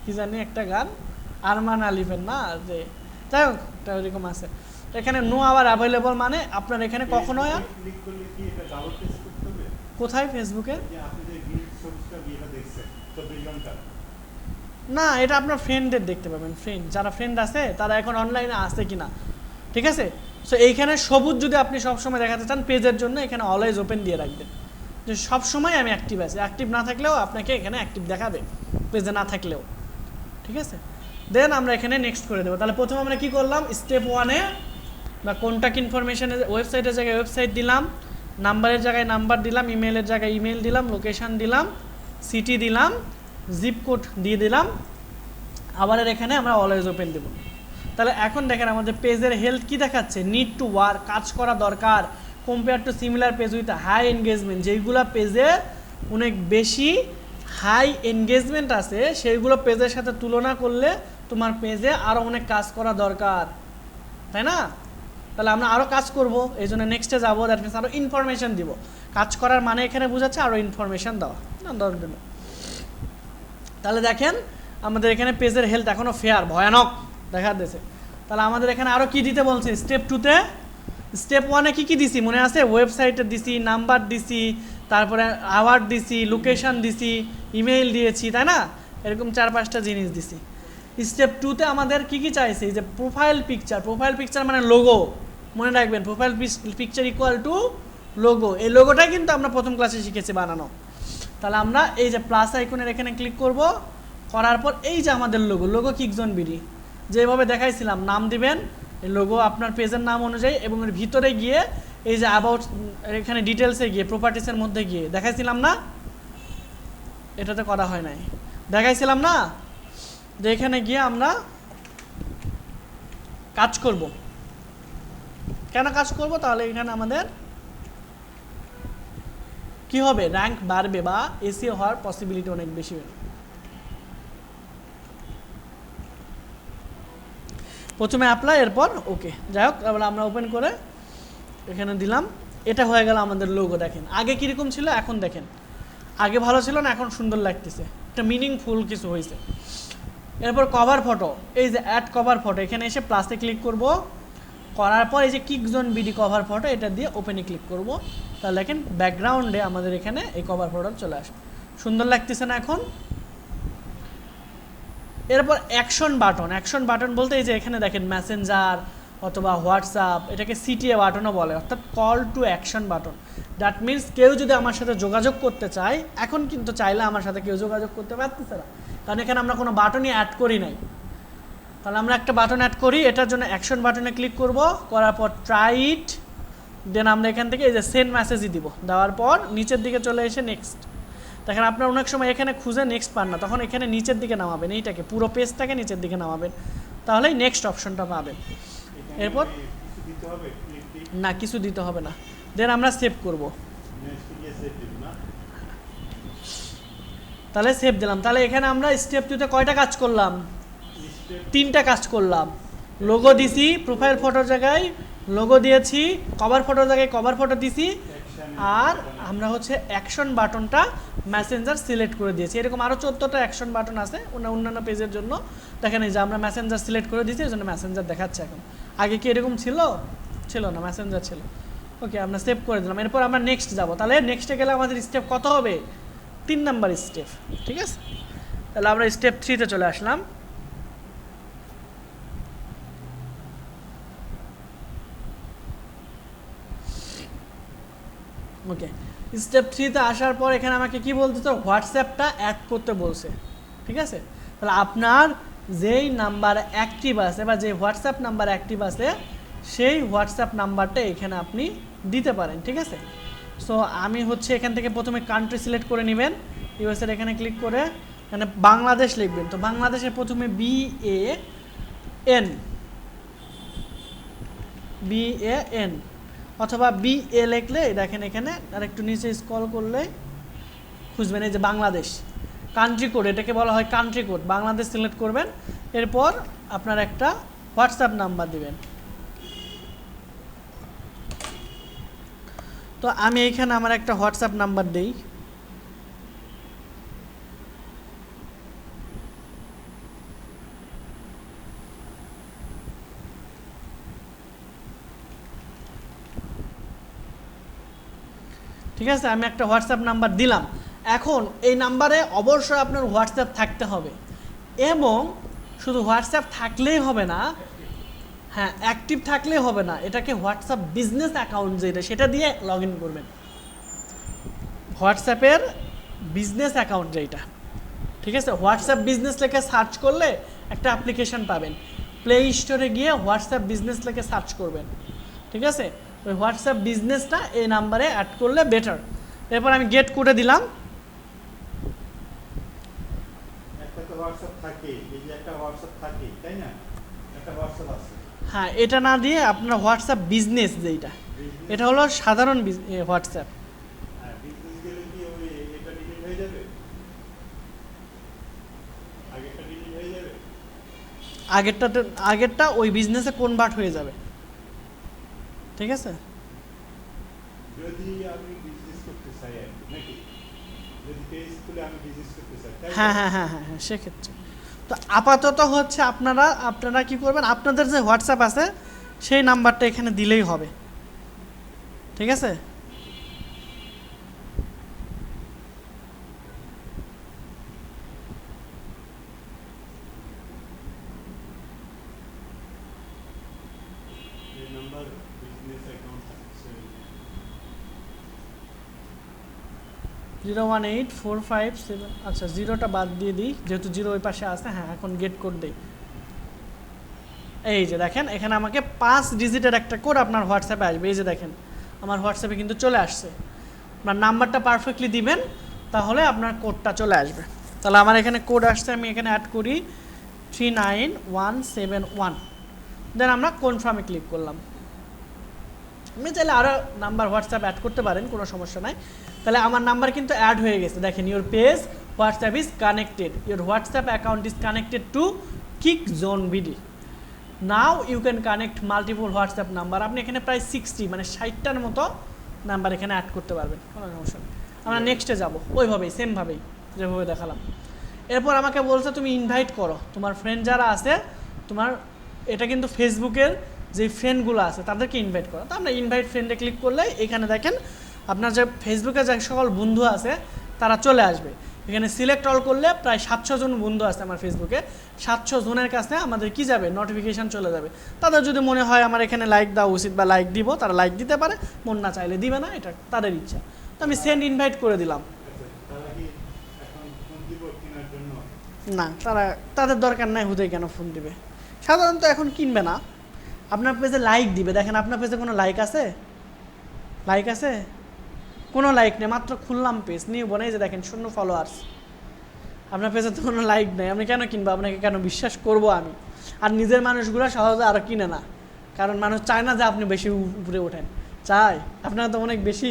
কি জানি একটা গান, আরমান আলিফের না, যে যাই হোক একটা ওইরকম আছে। এখানে নো আওয়ার অ্যাভেলেবল, মানে আপনার এখানে কখনোই আর ক্লিক করলে কি এটা ডাবল টেস্ট করতে হবে? কোথায়? ফেসবুকে যে আপনি যে গ্রিন সবুজটা বিয়েটা দেখছেন 24 ঘন্টা। না, এটা আপনার ফ্রেন্ডদের দেখতে পাবেন। ফ্রেন্ড যারা ফ্রেন্ড আছে তারা এখন অনলাইনে আছে কিনা, ঠিক আছে? সো এইখানে সবুজ যদি আপনি সবসময় দেখাতে চান পেজের জন্য এখানে অলওয়েজ ওপেন দিয়ে রাখবেন, যে সবসময় আমি অ্যাক্টিভ আছি। অ্যাক্টিভ না থাকলেও আপনাকে এখানে অ্যাক্টিভ দেখাবে পেজে না থাকলেও, ঠিক আছে। দেন আমরা এখানে নেক্সট করে দেবো। তাহলে প্রথমে আমরা কি করলাম, স্টেপ 1-এ বা কন্ট্যাক্ট ইনফরমেশনের ওয়েবসাইটের জায়গায় ওয়েবসাইট দিলাম, নাম্বারের জায়গায় নাম্বার দিলাম, ইমেলের জায়গায় ইমেল দিলাম, লোকেশান দিলাম, সিটি দিলাম, জিপ কোড দিয়ে দিলাম, আবার এখানে আমরা অলওয়েজ ওপেন দেবো। তাহলে এখন দেখেন আমাদের পেজের হেলথ কি দেখাচ্ছে, নিড টু ওয়ার্ক, কাজ করা দরকার, compare to similar page with high engagement, যেইগুলো পেজে অনেক বেশি হাই এনগেজমেন্ট আছে সেইগুলো পেজের সাথে তুলনা করলে তোমার পেজে আরও অনেক কাজ করা দরকার, তাই না? তাহলে আমরা আরও কাজ করব, এই জন্য নেক্সটে যাবো, দ্যাট মিনস আরও ইনফরমেশান দিব। কাজ করার মানে এখানে বোঝাচ্ছে আরও ইনফরমেশান দেওয়া না দরকার। তাহলে দেখেন আমাদের এখানে পেজের হেলথ এখনও ফেয়ার, ভয়ানক দেখা দিয়েছে। তাহলে আমাদের এখানে আরও কি দিতে বলছে স্টেপ 2-তে, স্টেপ 1-এ কী কী দিছি মনে আছে, ওয়েবসাইটে দিছি, নাম্বার দিছি, তারপরে আওয়ার্ড দিছি, লোকেশান দিছি, ইমেইল দিয়েছি, তাই না? এরকম 4-5টা জিনিস দিছি। স্টেপ 2-তে আমাদের কি কি চাইছে, যে প্রোফাইল পিকচার, প্রোফাইল পিকচার মানে লোগো, মনে রাখবেন profile picture equal to logo. এই লোগোটাই কিন্তু আমরা প্রথম ক্লাসে শিখেছি বানানো। তাহলে আমরা এই যে প্লাস আইকনের এখানে ক্লিক করব, করার পর এই যে আমাদের লোগো কিকজন বিডি যেভাবে দেখাইছিলাম, নাম দিবেন এই লোগো আপনার পেজের নাম অনুযায়ী, এবং এর ভিতরে গিয়ে এই যে অ্যাবাউট এখানে ডিটেলসে গিয়ে প্রপার্টিসের মধ্যে গিয়ে দেখাইছিলাম না, এটাতে করা হয় নাই, দেখাইছিলাম না যে এখানে গিয়ে আমরা কাজ করব। কেন কাজ করব, তাহলে এখানে আমাদের কি হবে, র্যাঙ্ক বাড়বে বা এসিও হওয়ার পসিবিলিটি অনেক বেশি হবে। প্রথমে অ্যাপ্লাই, এরপর ওকে। যাই হোক, তারপরে আমরা ওপেন করে এখানে দিলাম, এটা হয়ে গেল আমাদের লোগো। দেখেন আগে কীরকম ছিল, এখন দেখেন আগে ভালো ছিল না, এখন সুন্দর লাগতেছে, একটা মিনিংফুল কিছু হয়েছে। এরপর কভার ফটো, এই যে অ্যাড কভার ফটো, এখানে এসে প্লাসে ক্লিক করব, করার পর এই যে কিকজন বিডি কভার ফটো, এটা দিয়ে ওপেনে ক্লিক করব। তাহলে দেখেন ব্যাকগ্রাউন্ডে আমাদের এখানে এই কভার ফটোটা চলে আসে, সুন্দর লাগতেছে না এখন? এরপর অ্যাকশন বাটন বলতে এই যে এখানে দেখেন মেসেঞ্জার অথবা হোয়াটসঅ্যাপ, এটাকে সিটিএ বাটনও বলে, অর্থাৎ call to action button. That means কেউ যদি আমার সাথে যোগাযোগ করতে চায়, এখন কিন্তু চাইলে আমার সাথে কেউ যোগাযোগ করতে পারতেছে না, কারণ এখানে আমরা কোনো বাটনই অ্যাড করি নাই। তাহলে আমরা একটা বাটন অ্যাড করি, এটার জন্য অ্যাকশন বাটনে ক্লিক করব, করার পর ট্রাই ইট, দেন আমরা এখান থেকে এই যে সেন্ড মেসেজই দিব, দেওয়ার পর নিচের দিকে চলে এসে নেক্সট। দেখেন আপনার অনেক সময় এখানে খুঁজে নেক্সট পান না, তখন এখানে নিচের দিকে নামাবেন, এইটাকে পুরো পেজটাকে নিচের দিকে নামাবেন, তাহলেই নেক্সট অপশনটা পাবেন। এরপর না, কিছু দিতে হবে না, দেন আমরা সেভ করব। তাহলে সেভ দিলাম। তাহলে এখানে আমরা স্টেপ 2-তে কয়টা কাজ করলাম, 3টা কাজ করলাম। লোগো দিছি, প্রোফাইল ফটোর জায়গায় লোগো দিয়েছি, কভার ফটোর জায়গায় কভার ফটো দিছি, আর আমরা হচ্ছে অ্যাকশন বাটনটা মেসেঞ্জার সিলেক্ট করে দিয়েছি। এরকম আরও 14টা অ্যাকশন বাটন আছে অন্যান্য পেজের জন্য। দেখেন এই যে আমরা মেসেঞ্জার সিলেক্ট করে দিয়েছি, এই জন্য মেসেঞ্জার দেখাচ্ছে এখন। আগে কি এরকম ছিল না, মেসেঞ্জার ছিল। ওকে, আমরা সেভ করে দিলাম। এরপর আমরা নেক্সট যাব। তাহলে নেক্সটে গেলে আমাদের স্টেপ কত হবে, 3 নাম্বার স্টেপ, ঠিক আছে। তাহলে আমরা স্টেপ 3-তে চলে আসলাম। ওকে, স্টেপ 3-তে আসার পর এখানে আমাকে কি বলতেছে, হোয়াটসঅ্যাপটা অ্যাড করতে বলছে, ঠিক আছে। তাহলে আপনার যেই নাম্বার অ্যাক্টিভ আছে বা যে হোয়াটসঅ্যাপ নাম্বার অ্যাক্টিভ আছে সেই হোয়াটসঅ্যাপ নাম্বারটা এখানে আপনি দিতে পারেন, ঠিক আছে। সো আমি হচ্ছে এখান থেকে প্রথমে কান্ট্রি সিলেক্ট করে নেবেন, ইউএসএর এখানে ক্লিক করে এখানে বাংলাদেশ লিখবেন। তো বাংলাদেশে প্রথমে BAN অথবা BA লিখলে দেখেন এখানে আর একটু নিচে স্ক্রল করলে খুঁজবেন এই যে বাংলাদেশ কান্ট্রি কোড, এটাকে বলা হয় কান্ট্রি কোড। বাংলাদেশ সিলেক্ট করবেন, এরপর আপনার একটা হোয়াটসঅ্যাপ নাম্বার দিবেন। তো আমি এইখানে আমার একটা হোয়াটসঅ্যাপ নাম্বার দিই, ঠিক আছে। আমি একটা হোয়াটসঅ্যাপ নাম্বার দিলাম। এখন এই নাম্বারে অবশ্যই আপনার হোয়াটসঅ্যাপ থাকতে হবে, এবং শুধু হোয়াটসঅ্যাপ থাকলেই হবে না, হ্যাঁ, অ্যাক্টিভ থাকলে হবে না, এটাকে হোয়াটসঅ্যাপ বিজনেস অ্যাকাউন্ট যেটা সেটা দিয়ে লগ ইন করবেন। হোয়াটসঅ্যাপের বিজনেস অ্যাকাউন্ট যেটা, ঠিক আছে, হোয়াটসঅ্যাপ বিজনেস লেখে সার্চ করলে একটা অ্যাপ্লিকেশন পাবেন, প্লে স্টোরে গিয়ে হোয়াটসঅ্যাপ বিজনেস লেখে সার্চ করবেন, ঠিক আছে, ওই হোয়াটসঅ্যাপ বিজনেসটা এই নাম্বারে অ্যাড করলে বেটার। এরপর আমি গেট করে দিলাম। একটা তো হোয়াটসঅ্যাপ থাকে, এই যে একটা হোয়াটসঅ্যাপ থাকে, তাই না? একটা হোয়াটসঅ্যাপ আছে। হ্যাঁ, এটা না দিয়ে আপনার হোয়াটসঅ্যাপ বিজনেস যেটা, এটা হলো সাধারণ হোয়াটসঅ্যাপ। আর বিজনেস গেলে কি ওই এটা ডিলিট হয়ে যাবে? আগেরটা ডিলিট হয়ে যাবে? আগেরটা ওই বিজনেসে কনভার্ট হয়ে যাবে, ঠিক আছে। যদি আমি বিজনেস করতে চাই আর কি, নাকি যদি পেজ খুলে আমি বিজনেস করতে চাই, তাই তো? হ্যাঁ হ্যাঁ হ্যাঁ হ্যাঁ হ্যাঁ, সেক্ষেত্রে তো আপাতত হচ্ছে আপনারা কি করবেন, আপনাদের যে হোয়াটসঅ্যাপ আছে সেই নাম্বারটা এখানে দিলেই হবে, ঠিক আছে। এই নাম্বার বিজনেস অ্যাকাউন্ট আছে। 01845 আচ্ছা, জিরোটা বাদ দিয়ে দিই যেহেতু জিরো ওই পাশে আছে। হ্যাঁ, এখন গেট কোড দিই। এই যে দেখেন এখানে আমাকে 5 ডিজিটের একটা কোড আপনার হোয়াটসঅ্যাপে আসবে। এই যে দেখেন আমার হোয়াটসঅ্যাপে কিন্তু চলে আসছে। আপনার নাম্বারটা পারফেক্টলি দিবেন তাহলে আপনার কোডটা চলে আসবে। তাহলে আমার এখানে কোড আসছে, আমি এখানে অ্যাড করি 39171। দেন আমরা কনফার্মে ক্লিক করলাম। আপনি চাইলে আরও নাম্বার হোয়াটসঅ্যাপ অ্যাড করতে পারেন, কোনো সমস্যা নাই। তাহলে আমার নাম্বার কিন্তু অ্যাড হয়ে গেছে। দেখেন your page WhatsApp is connected, your WhatsApp account is connected to Kick Zone BD. Now you can connect multiple WhatsApp number. আপনি এখানে প্রায় 60 মানে 60টার মতো নাম্বার এখানে অ্যাড করতে পারবেন, কোনো সমস্যা নেই। আমরা নেক্সটে যাব ওইভাবেই, সেমভাবেই যেভাবে দেখালাম। এরপর আমাকে বলছে তুমি ইনভাইট করো তোমার ফ্রেন্ড যারা আছে, তোমার এটা কিন্তু ফেসবুকের যে ফ্রেন্ডগুলো আছে তাদেরকে ইনভাইট করো। তো আমরা ইনভাইট ফ্রেন্ডে ক্লিক করলে এখানে দেখেন আপনার যে ফেসবুকে যে সকল বন্ধু আছে তারা চলে আসবে। এখানে সিলেক্ট অল করলে প্রায় 700 জন বন্ধু আছে আমার ফেসবুকে। 700 জনের কাছে আমাদের কি যাবে, নোটিফিকেশান চলে যাবে। তাদের যদি মনে হয় আমার এখানে লাইক দেওয়া উচিত বা লাইক দিব, তারা লাইক দিতে পারে, মন না চাইলে দিবে না, এটা তাদের ইচ্ছা। তো আমি সেন্ড ইনভাইট করে দিলাম। আচ্ছা, তারা কি এখন ফোন দিব কেনার জন্য? না, তাদের দরকার নাই, হুদেই কেন ফোন দিবে, সাধারণত এখন কিনবে না। আপনার পেজে লাইক দিবে। দেখেন আপনার পেজে কোনো লাইক আছে? লাইক আছে? কোনো লাইক নেই, মাত্র খুললাম পেজ নিউ বনে, যে দেখেন 0 ফলোয়ার্স। আপনার পেজে তো কোনো লাইক নেই, আপনি কেন কিনবো? আপনাকে কেন বিশ্বাস করব আমি? আর নিজের মানুষগুলো সহজে আরও কিনে না, কারণ মানুষ চায় না যে আপনি বেশি উপরে ওঠেন, চায় আপনার তো অনেক বেশি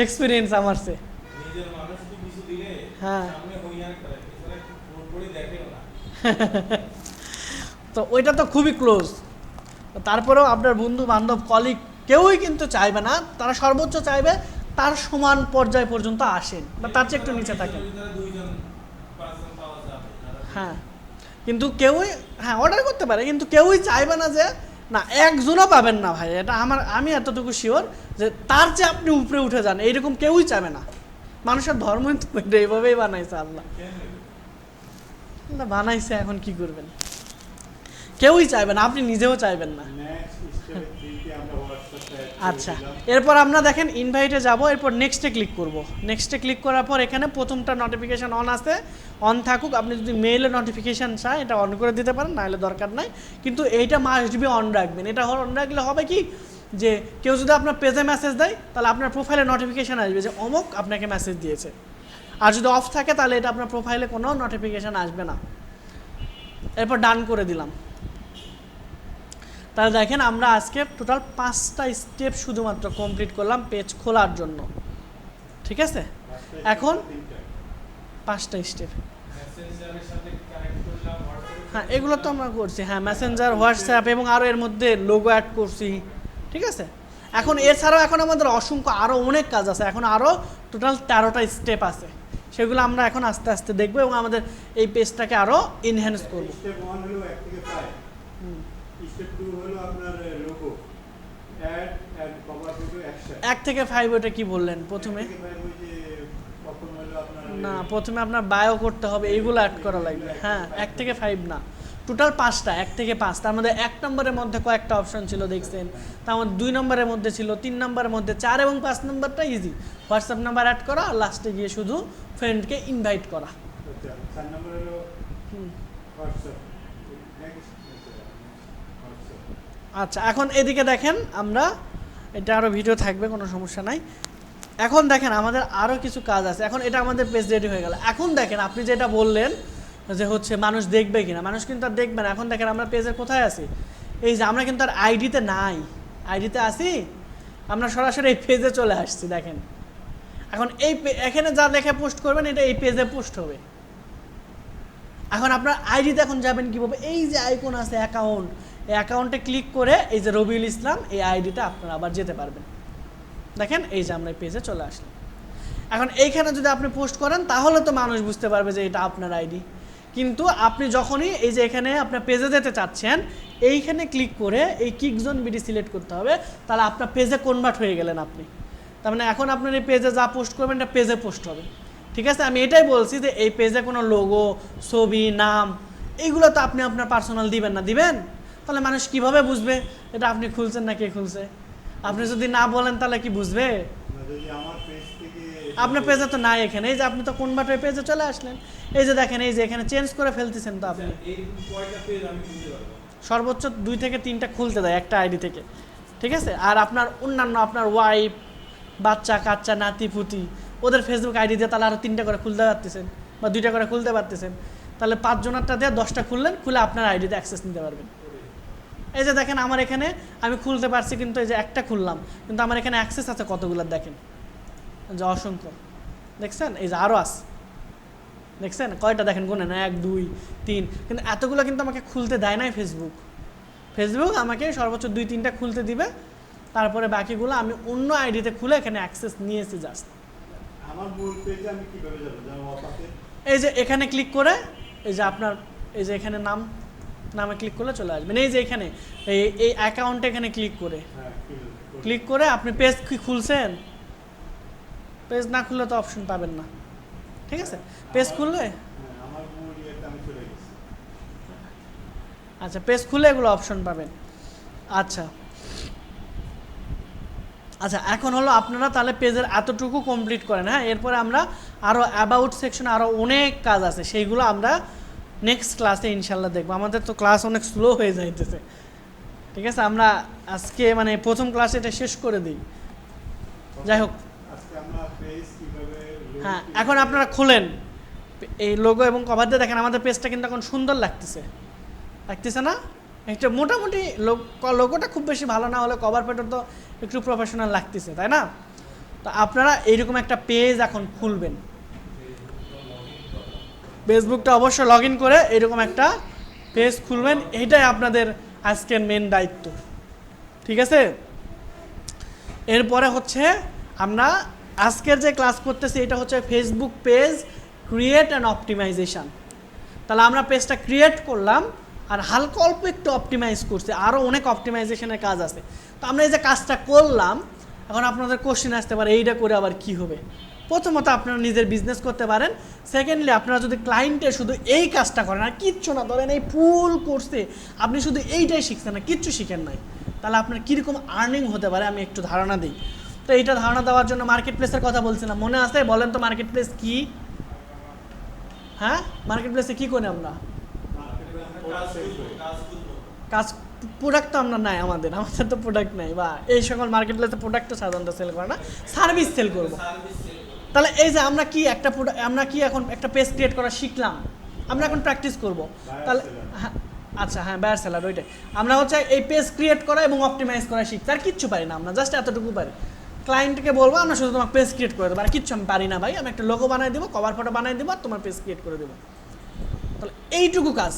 এক্সপিরিয়েন্স আমার চেয়ে। নিজের মানুষ কিছু দিলে হ্যাঁ সামনে হইয়ার করে এছাড়া পুরোপুরি দেখেও না। তো ওইটা তো খুবই ক্লোজ। তারপরেও আপনার বন্ধু বান্ধব কলিগ কেউই কিন্তু চাইবে না, তারা সর্বোচ্চ চাইবে তার সমান পর্যায় পর্যন্ত আসেন বা তার চেয়ে একটু নিচে থাকেন। দুইজন পাঁচজন পাওয়া যাবে। হ্যাঁ, কিন্তু কেউই হ্যাঁ অর্ডার করতে পারে, কিন্তু কেউই চাইবে না যে না একজনও পাবেন না ভাই, এটা আমি এতটুকু শিওর যে তার চেয়ে আপনি উপরে উঠে যান, এইরকম কেউই চাবে না। মানুষের ধর্মই তো এইভাবেই বানাইছে আল্লাহ, বানাইছে, এখন কি করবেন? কেউই চাইবে না, আপনি নিজেও চাইবেন না। নেক্সট স্টেপে 3 তে আমরা হোয়াটসঅ্যাপে অ্যাড করে আচ্ছা, দিলাম। এরপর আমরা দেখেন ইনভাইটে যাব, এরপর নেক্সটে ক্লিক করব। নেক্সটে ক্লিক করার পর এখানে প্রথমটা নোটিফিকেশান অন আছে, অন থাকুক। আপনি যদি মেইলে নোটিফিকেশান চান এটা অন করে দিতে পারেন, নাহলে দরকার নাই। কিন্তু এইটা মাস্ট বি অন রাখবেন। এটা অন রাখলে হবে কি, যে কেউ যদি আপনার পেজে মেসেজ দেয় তাহলে আপনার প্রোফাইলে নোটিফিকেশান আসবে যে অমুক আপনাকে মেসেজ দিয়েছে। আর যদি অফ থাকে তাহলে এটা আপনার প্রোফাইলে কোনো নোটিফিকেশান আসবে না। এরপর ডান করে দিলাম। তাহলে দেখেন আমরা আজকে টোটাল 5টা স্টেপ শুধুমাত্র কমপ্লিট করলাম পেজ খোলার জন্য, ঠিক আছে। এখন 5টা স্টেপ, মেসেঞ্জারের সাথে কানেক্ট করলাম হোয়াটসঅ্যাপে। হ্যাঁ এগুলো তো আমরা করছি, হ্যাঁ মেসেঞ্জার, হোয়াটসঅ্যাপ এবং আরও এর মধ্যে লোগো অ্যাড করছি, ঠিক আছে। এখন এছাড়াও এখন আমাদের অসংখ্য আরও অনেক কাজ আছে, এখন আরও টোটাল 13টা স্টেপ আছে, সেগুলো আমরা এখন আস্তে আস্তে দেখবো এবং আমাদের এই পেজটাকে আরও এনহ্যান্স করব। স্টেপ 1 হলো 1 থেকে 5, স্টেপ 2 হলো আপনার logo add and cover photo action. 1 থেকে 5 ওটা কি বললেন প্রথমে? 1 থেকে 5 ওই যে কখন হলো আপনার না, প্রথমে আপনার বায়ো করতে হবে, এইগুলো অ্যাড করা লাগবে। হ্যাঁ 1 থেকে 5 না, টোটাল 5টা, 1 থেকে 5। তার মধ্যে 1 নম্বরের মধ্যে কয়েকটা অপশন ছিল দেখছেন, তার মধ্যে 2 নম্বরের মধ্যে ছিল, 3 নম্বরের মধ্যে, 4 এবং 5 নম্বরটা ইজি, হোয়াটসঅ্যাপ নাম্বার অ্যাড করা আর লাস্টে গিয়ে শুধু ফ্রেন্ডকে ইনভাইট করা। আচ্ছা 4 নম্বর হলো হোয়াটসঅ্যাপ। আচ্ছা এখন এদিকে দেখেন, আমরা এটা আরও ভিডিও থাকবে, কোনো সমস্যা নাই। এখন দেখেন আমাদের আরও কিছু কাজ আছে। এখন এটা আমাদের পেজ রেডি হয়ে গেল। এখন দেখেন আপনি যেটা বললেন যে হচ্ছে মানুষ দেখবে কিনা, মানুষ কিন্তু আর দেখবে না। এখন দেখেন আমরা পেজের কোথায় আছি, এই যে আমরা কিন্তু আর আইডিতে নাই, আইডিতে আসি, আমরা সরাসরি এই পেজে চলে আসছি। দেখেন এখন এখানে যা দেখে পোস্ট করবেন এটা এই পেজে পোস্ট হবে। এখন আপনার আইডিতে এখন যাবেন কীভাবে, এই যে আইকন আছে অ্যাকাউন্ট, এই অ্যাকাউন্টে ক্লিক করে এই যে রবিউল ইসলাম, এই আইডিতে আপনারা আবার যেতে পারবেন। দেখেন এই যে আমরা এই পেজে চলে আসলাম। এখন এইখানে যদি আপনি পোস্ট করেন তাহলে তো মানুষ বুঝতে পারবে যে এটা আপনার আইডি। কিন্তু আপনি যখনই এই যে এখানে আপনার পেজে যেতে চাচ্ছেন, এইখানে ক্লিক করে এই কিক জোন বিডি সিলেক্ট করতে হবে, তাহলে আপনার পেজে কনভার্ট হয়ে গেলেন আপনি। তার মানে এখন আপনার এই পেজে যা পোস্ট করবেন এটা পেজে পোস্ট হবে। ঠিক আছে, আমি এটাই বলছি যে এই পেজে কোনো লোগো, ছবি, নাম এইগুলো তো আপনি আপনার পার্সোনাল দিবেন না। দিবেন তাহলে মানুষ কিভাবে বুঝবে এটা আপনি খুলছেন না কে খুলছে? আপনি যদি না বলেন তাহলে কি বুঝবে? যদি আমার পেজ থেকে আপনার পেজে তো নাই এখানে, এই যে আপনি তো কনভার্ট হয়ে পেজে চলে আসলেন। এই যে দেখেন এই যে এখানে চেঞ্জ করে ফেলতেছেন তো আপনি। এই কয়টা পেজ আমি খুলতে পারবো? সর্বোচ্চ 2 থেকে 3টা খুলতে দেয় একটা আইডি থেকে। ঠিক আছে, আর আপনার অন্যান্য আপনার ওয়াইফ, বাচ্চা কাচ্চা, নাতি পুতি ওদের ফেসবুক আইডি দিয়ে তাহলে আরও 3টা করে খুলতে পারতেছেন বা 2টা করে খুলতে পারতেছেন। তাহলে 5 জনেরটা দিয়ে 10টা খুললেন, খুলে আপনার আইডিতে অ্যাক্সেস নিতে পারবেন। এই যে দেখেন আমার এখানে আমি খুলতে পারছি, কিন্তু এই যে একটা খুললাম, কিন্তু আমার এখানে অ্যাক্সেস আছে কতগুলো দেখেন, যে অসংখ্য। দেখছেন এই যে আরও আছে, দেখছেন কয়টা দেখেন গুনেন, 1 2 3, কিন্তু এতগুলো কিন্তু আমাকে খুলতে দেয় নাই ফেসবুক। ফেসবুক আমাকে সর্বোচ্চ 2 3টা খুলতে দিবে, তারপরে বাকিগুলো আমি অন্য আইডিতে খুলে এখানে অ্যাক্সেস নিয়েছি জাস্ট। আমার মূল পেজে আমি কিভাবে যাব? যেমন অপাতে এই যে এখানে ক্লিক করে এই যে আপনার এই যে এখানে নামে ক্লিক করলে চলে আসবেন। এই যে এখানে এই অ্যাকাউন্টে এখানে ক্লিক করে ক্লিক করে আপনি পেজ কি খুলছেন, পেজ না খুললে তো অপশন পাবেন না। ঠিক আছে, পেজ খুললে আমার মূল ইয়েতে আমি চলে গেছি। আচ্ছা পেজ খুলে এগুলো অপশন পাবেন। আচ্ছা আচ্ছা এখন হলো আপনারা তাহলে পেজের এতটুকু কমপ্লিট করেন। হ্যাঁ, এরপরে আমরা আরও অ্যাবাউট সেকশন আরও অনেক কাজ আছে, সেইগুলো আমরা নেক্সট ক্লাসে ইনশাল্লাহ দেখবো। আমাদের তো ক্লাস অনেক স্লো হয়ে যাইতেছে। ঠিক আছে, আমরা আজকে মানে প্রথম ক্লাসে এটা শেষ করে দিই। যাই হোক, আজকে আমরা পেজ কিভাবে হ্যাঁ এখন আপনারা খুলেন এই লোগো এবং কভার দিয়ে দেখেন আমাদের পেজটা কিন্তু এখন সুন্দর লাগতেছে না? একটা মোটামুটি লোগোটা খুব বেশি ভালো না হলে কভার পেটার তো একটু প্রফেশনাল লাগতেছে, তাই না? তো আপনারা এইরকম একটা পেজ এখন খুলবেন, ফেসবুকটা অবশ্যই লগ ইন করে এরকম একটা পেজ খুলবেন। এইটাই আপনাদের আজকের মেন দায়িত্ব। ঠিক আছে, এরপরে হচ্ছে আমরা আজকের যে ক্লাস করতেছি এটা হচ্ছে Facebook page create and optimization. তাহলে আমরা পেজটা ক্রিয়েট করলাম আর হালকা অল্প একটু অপটিমাইজ করছি, আরও অনেক অপটিমাইজেশনের কাজ আছে। তো আমরা এই যে কাজটা করলাম, এখন আপনাদের কোশ্চেন আসতে পারে এইটা করে আবার কি হবে। প্রথমত আপনারা নিজের বিজনেস করতে পারেন, সেকেন্ডলি আপনারা যদি ক্লায়েন্টের শুধু এই কাজটা করেন আর কিচ্ছু না, ধরেন এই ফুল কোর্সে আপনি শুধু এইটাই শিখছেন না, কিচ্ছু শিখেন নাই, তাহলে আপনার কীরকম আর্নিং হতে পারে আমি একটু ধারণা দিই। তো এইটা ধারণা দেওয়ার জন্য মার্কেট প্লেসের কথা বলছিলাম, মনে আছে? বলেন তো মার্কেট প্লেস কী? হ্যাঁ, মার্কেট প্লেসে কী করি আমরা? কাজ, প্রোডাক্ট তো আমরা নাই, আমাদের তো প্রোডাক্ট নাই, বা এই সকল মার্কেট প্লেসে প্রোডাক্টও সাধারণত সেল করে না, সার্ভিস সেল করবো। তাহলে এই যে আমরা কি একটা আমরা কি এখন একটা পেজ ক্রিয়েট করা শিখলাম, আমরা এখন প্র্যাকটিস করব। তাহলে আচ্ছা হ্যাঁ, বায়ার সেলার, ওইটাই আমরা হচ্ছে এই পেজ ক্রিয়েট করা এবং অপটিমাইজ করা শিখতে আর কিচ্ছু পারি না, আমরা জাস্ট এতটুকু পারি। ক্লায়েন্টকে বলবো আমরা শুধু তোমার পেজ ক্রিয়েট করে দেবো, আর কিচ্ছু আমি পারি না ভাই, আমি একটা লোগো বানিয়ে দেবো, কভার ফটো বানিয়ে দেবো আর তোমার পেজ ক্রিয়েট করে দেবো। তাহলে এইটুকু কাজ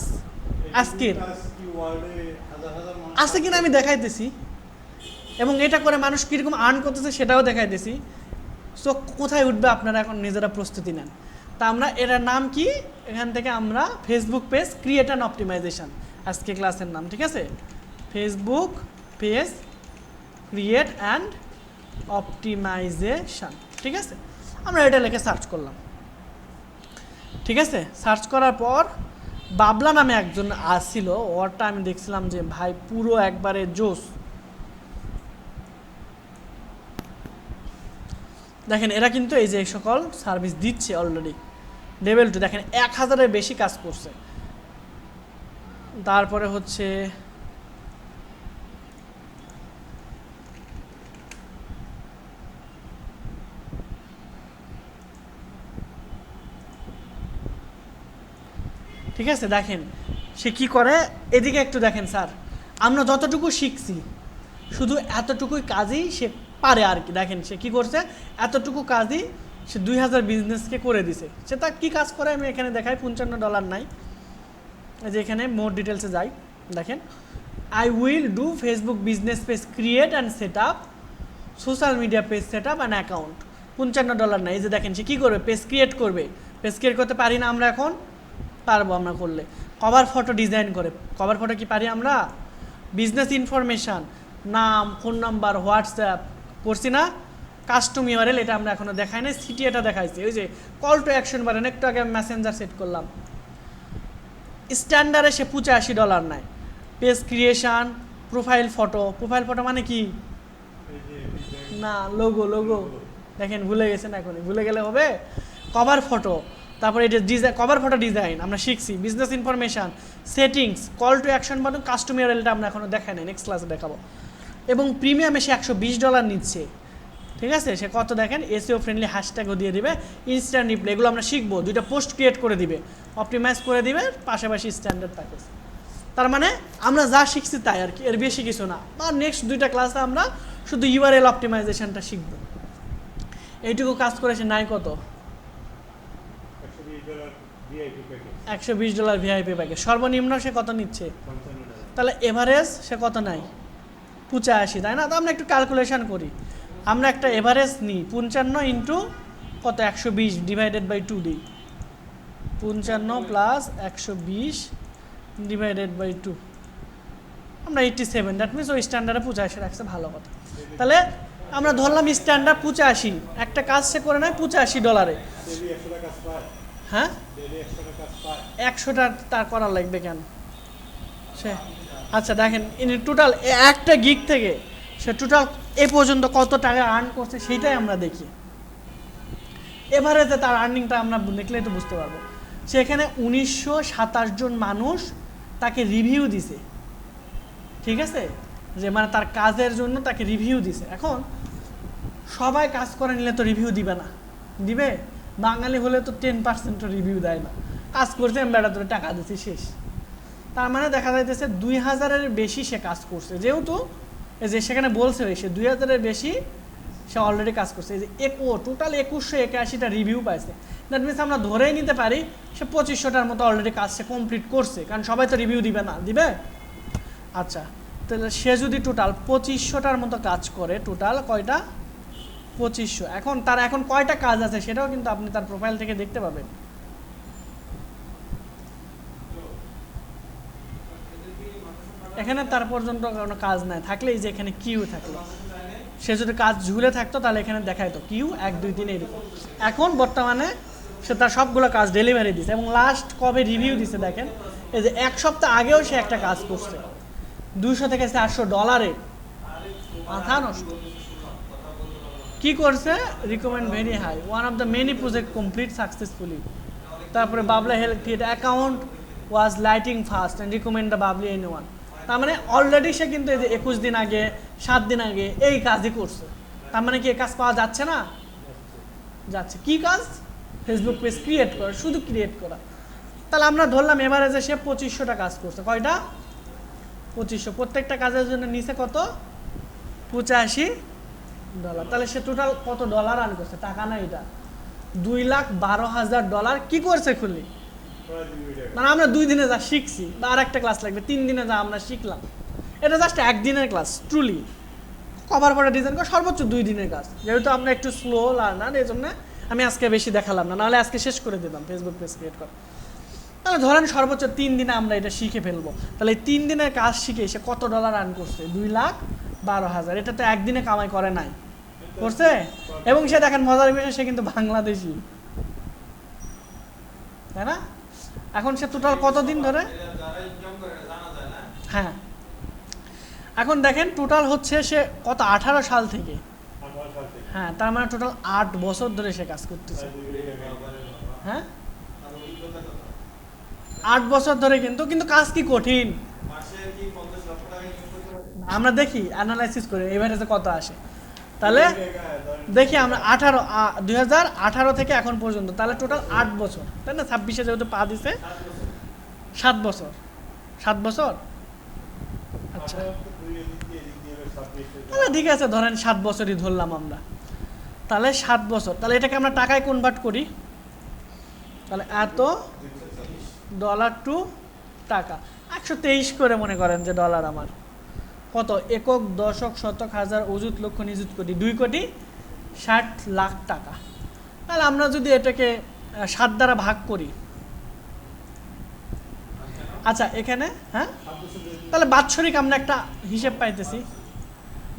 আজকের আছে কিনা আমি দেখাইতেছি, এবং এটা করে মানুষ কীরকম আর্ন করতেছে সেটাও দেখাইতেছি। সো কোথায় উঠবে আপনারা এখন নিজেরা প্রস্তুতি নেন। তা আমরা এটার নাম কি, এখান থেকে আমরা Facebook page create and optimization আজকে ক্লাসের নাম। ঠিক আছে, Facebook page create and optimization. ঠিক আছে, আমরা এটা লিখে সার্চ করলাম। ঠিক আছে, সার্চ করার পর বাবলা নামে একজন আসছিল, ওরটা আমি দেখছিলাম যে ভাই পুরো একবারে জোস। দেখেন এরা কিন্তু এই যে সকল সার্ভিস দিচ্ছে অলরেডি লেভেল 2। দেখেন 1000-এর বেশি কাজ করছে। তারপরে হচ্ছে ঠিক আছে, দেখেন সে কি করে। এদিকে একটু দেখেন স্যার, আমরা যতটুকু শিখছি শুধু এতটুকুই কাজই সে পারে আর কি। দেখেন সে কি করছে, এতটুকু কাজই সে 2000 বিজনেসকে করে দিছে। সে তা কী কাজ করে আমি এখানে দেখাই, $55 নাই। এই যে এখানে মোর ডিটেলসে যাই, দেখেন I will do Facebook business page create and set up, social media page set up and account. $55 নাই। এই যে দেখেন সে কী করবে, পেজ ক্রিয়েট করবে। পেজ ক্রিয়েট করতে পারি না আমরা এখন? পারবো আমরা করলে। কভার ফটো ডিজাইন করে, কভার ফটো কি পারি আমরা? বিজনেস ইনফরমেশান, নাম, ফোন নাম্বার, হোয়াটসঅ্যাপ করছি না? কাস্টম ইউআরএল এটা আমরা এখনও দেখাই নাই, সিটি এটা দেখাইছি। ওই যে কল টু অ্যাকশন বাটন, একটু আগে আমি মেসেঞ্জার সেট করলাম। স্ট্যান্ডার্ডে সে $85 নেয়। পেজ ক্রিয়েশান, প্রোফাইল ফটো মানে কি? না, লোগো। দেখেন ভুলে গেছেন, এখনই ভুলে গেলে হবে। কভার ফটো, তারপরে এটা ডিজাইন, কভার ফটো ডিজাইন আমরা শিখছি। Business information, settings, call to action button, custom ইউআরএলটা আমরা এখনও দেখাই নাই, নেক্সট ক্লাসে দেখাবো। এবং প্রিমিয়ামে সে $120 নিচ্ছে। ঠিক আছে, সে কত দেখেন, এসইও ফ্রেন্ডলি হ্যাশট্যাগও দিয়ে দিবে, ইনস্ট্যান্ট রিপ্লাই, এগুলো আমরা শিখবো। 2টা পোস্ট ক্রিয়েট করে দিবে, অপটিমাইজ করে দিবে, পাশাপাশি স্ট্যান্ডার্ড প্যাকেজ। তার মানে আমরা যা শিখছি তাই আর কি, এর বেশি কিছু না। আর নেক্সট 2টা ক্লাসে আমরা শুধু ইউআরএল অপটিমাইজেশনটা শিখবো। এইটুকু কাজ করে সে নাই কত, $120 ভিআইপি প্যাকেজ। সর্বনিম্ন সে কত নিচ্ছে? তাহলে এভারেজ সে কত নাই? 85, তাই না? তো আমরা একটু ক্যালকুলেশন করি। আমরা একটা এভারেজ নিই, 55 ইন্টু কত, 120 ডিভাইডেড বাই 2 দিই। 55 প্লাস 120 ডিভাইডেড বাই 2, আমরা 87। দ্যাট মিনস ওই স্ট্যান্ডার্ডে 85 রাখছে, ভালো কথা। তাহলে আমরা ধরলাম স্ট্যান্ডার্ড 85, একটা কাজ সে করে নেয় $85। হ্যাঁ, 100টা তার করা লাগবে কেন সে? আচ্ছা দেখেন টোটাল একটা গিগ থেকে সে টোটাল এ পর্যন্ত কত টাকা আর্ন করছে সেইটাই আমরা দেখি। এভারেজে তার আর্নিংটা আমরা দেখলেই তো বুঝতে পারবো। সেখানে 1927 জন মানুষ তাকে রিভিউ দিছে। ঠিক আছে, যে মানে তার কাজের জন্য তাকে রিভিউ দিছে। এখন সবাই কাজ করে নিলে তো রিভিউ দিবে না, দিবে? বাঙালি হলে তো 10% রিভিউ দেয় না। কাজ করছে, আমি বেড়া ধরে টাকা দিচ্ছি, শেষ। তার মানে দেখা যাইতেছে 2000-এর বেশি সে কাজ করছে। যেহেতু এই যে সেখানে বলছে সে 2000-এর বেশি সে অলরেডি কাজ করছে। এই যে টোটাল 2181টা রিভিউ পাইছে। দ্যাট মিনস আমরা ধরেই নিতে পারি সে 2500টার মতো অলরেডি কাজ সে কমপ্লিট করছে, কারণ সবাই তো রিভিউ দিবে না, দিবে? আচ্ছা, তাহলে সে যদি টোটাল 2500টার মতো কাজ করে, টোটাল কয়টা? 2500। এখন তার এখন কয়টা কাজ আছে সেটাও কিন্তু আপনি তার প্রোফাইল থেকে দেখতে পাবেন। এখানে তার পর্যন্ত কোনো কাজ নাই, থাকলে এই যে এখানে কিউ থাকলো, সে যদি কাজ ঝুলে থাকতো তাহলে এখানে দেখাইতো কিউ 1 2 3 এরকম। এখন বর্তমানে সে তার সবগুলো কাজ ডেলিভারি দিছে এবং লাস্ট কবে রিভিউ দিছে দেখেন, এই যে 1 সপ্তাহ আগেও সে একটা কাজ করছে $200 থেকে $400। মাথা নষ্ট। কি করছে? Recommend very high, one of the many project complete successfully. তারপরে Babla health create account was lighting fast and recommend the Babli anyone. তার মানে অলরেডি সে কিন্তু এই যে 21 দিন আগে, 7 দিন আগে এই কাজই করছে। তার মানে কি এই কাজ পাওয়া যাচ্ছে না? যাচ্ছে। কি কাজ? ফেসবুক পেজ ক্রিয়েট করা, শুধু ক্রিয়েট করা। তাহলে আমরা ধরলাম এভারেজে সে 2500টা কাজ করছে। কয়টা? 2500। প্রত্যেকটা কাজের জন্য নিচে কত? $85। তাহলে সে টোটাল কত ডলার আর্ন করছে? টাকা না, এটা $2,12,000 কি করছে খুলি? মানে আমরা 2 দিনে যা শিখছি, বা আর একটা ক্লাস লাগবে 3 দিনে যা আমরা শিখলাম, এটা জাস্ট 1 দিনের class. Truly cover photo design করা সর্বোচ্চ 2 দিনের কাজ। যেহেতু আমরা একটু স্লো লার্নার, এই জন্য আমি আজকে বেশি দেখালাম না, নাহলে আজকে শেষ করে দিতাম ফেসবুক পেজ ক্রিয়েট করা। তাহলে ধরেন সর্বোচ্চ 3 দিনে আমরা এটা শিখে ফেলবো। তাহলে এই 3 দিনের কাজ শিখে সে কত ডলার আর্ন করছে? $2,12,000। এটা তো একদিনে কামাই করে নাই, করছে। এবং সে দেখেন মজার বিষয়, সে কিন্তু বাংলাদেশি, তাই না? এখন সে টোটাল কতদিন ধরে, যারা ইনকাম করে এটা জানা যায় না। হ্যাঁ এখন দেখেন টোটাল হচ্ছে সে কত 18 সাল থেকে, 18 সাল থেকে। হ্যাঁ তার মানে টোটাল 8 বছর ধরে সে কাজ করতেছে। হ্যাঁ আর অভিজ্ঞতা কত? 8 বছর ধরে, কিন্তু কিন্তু কাজ কি কঠিন, মাসে কি 50 লক্ষ টাকা ইনকাম করতে পারে? আমরা দেখি অ্যানালাইসিস করি এভারেজে কত আসে। তাহলে দেখি আমরা 2018 থেকে এখন পর্যন্ত, তাহলে টোটাল 8 বছর, তাই না? 26-এ যেহেতু পা দিছে 7 বছর, 7 বছর। আচ্ছা তাহলে ঠিক আছে, ধরেন 7 বছরই ধরলাম আমরা, তাহলে 7 বছর, তাহলে এটাকে আমরা টাকায় কনভার্ট করি, তাহলে এত ডলার টু টাকা 123 করে মনে করেন যে ডলার আমার কত, একক দশক শতক হাজার অযুত লক্ষ নিযুত কোটি, 2,60,00,000 টাকা। তাহলে আমরা যদি এটাকে 7 দ্বারা ভাগ করি, আচ্ছা এখানে হ্যাঁ, তাহলে বাৎসরিক আমরা একটা হিসেব পাইতেছি,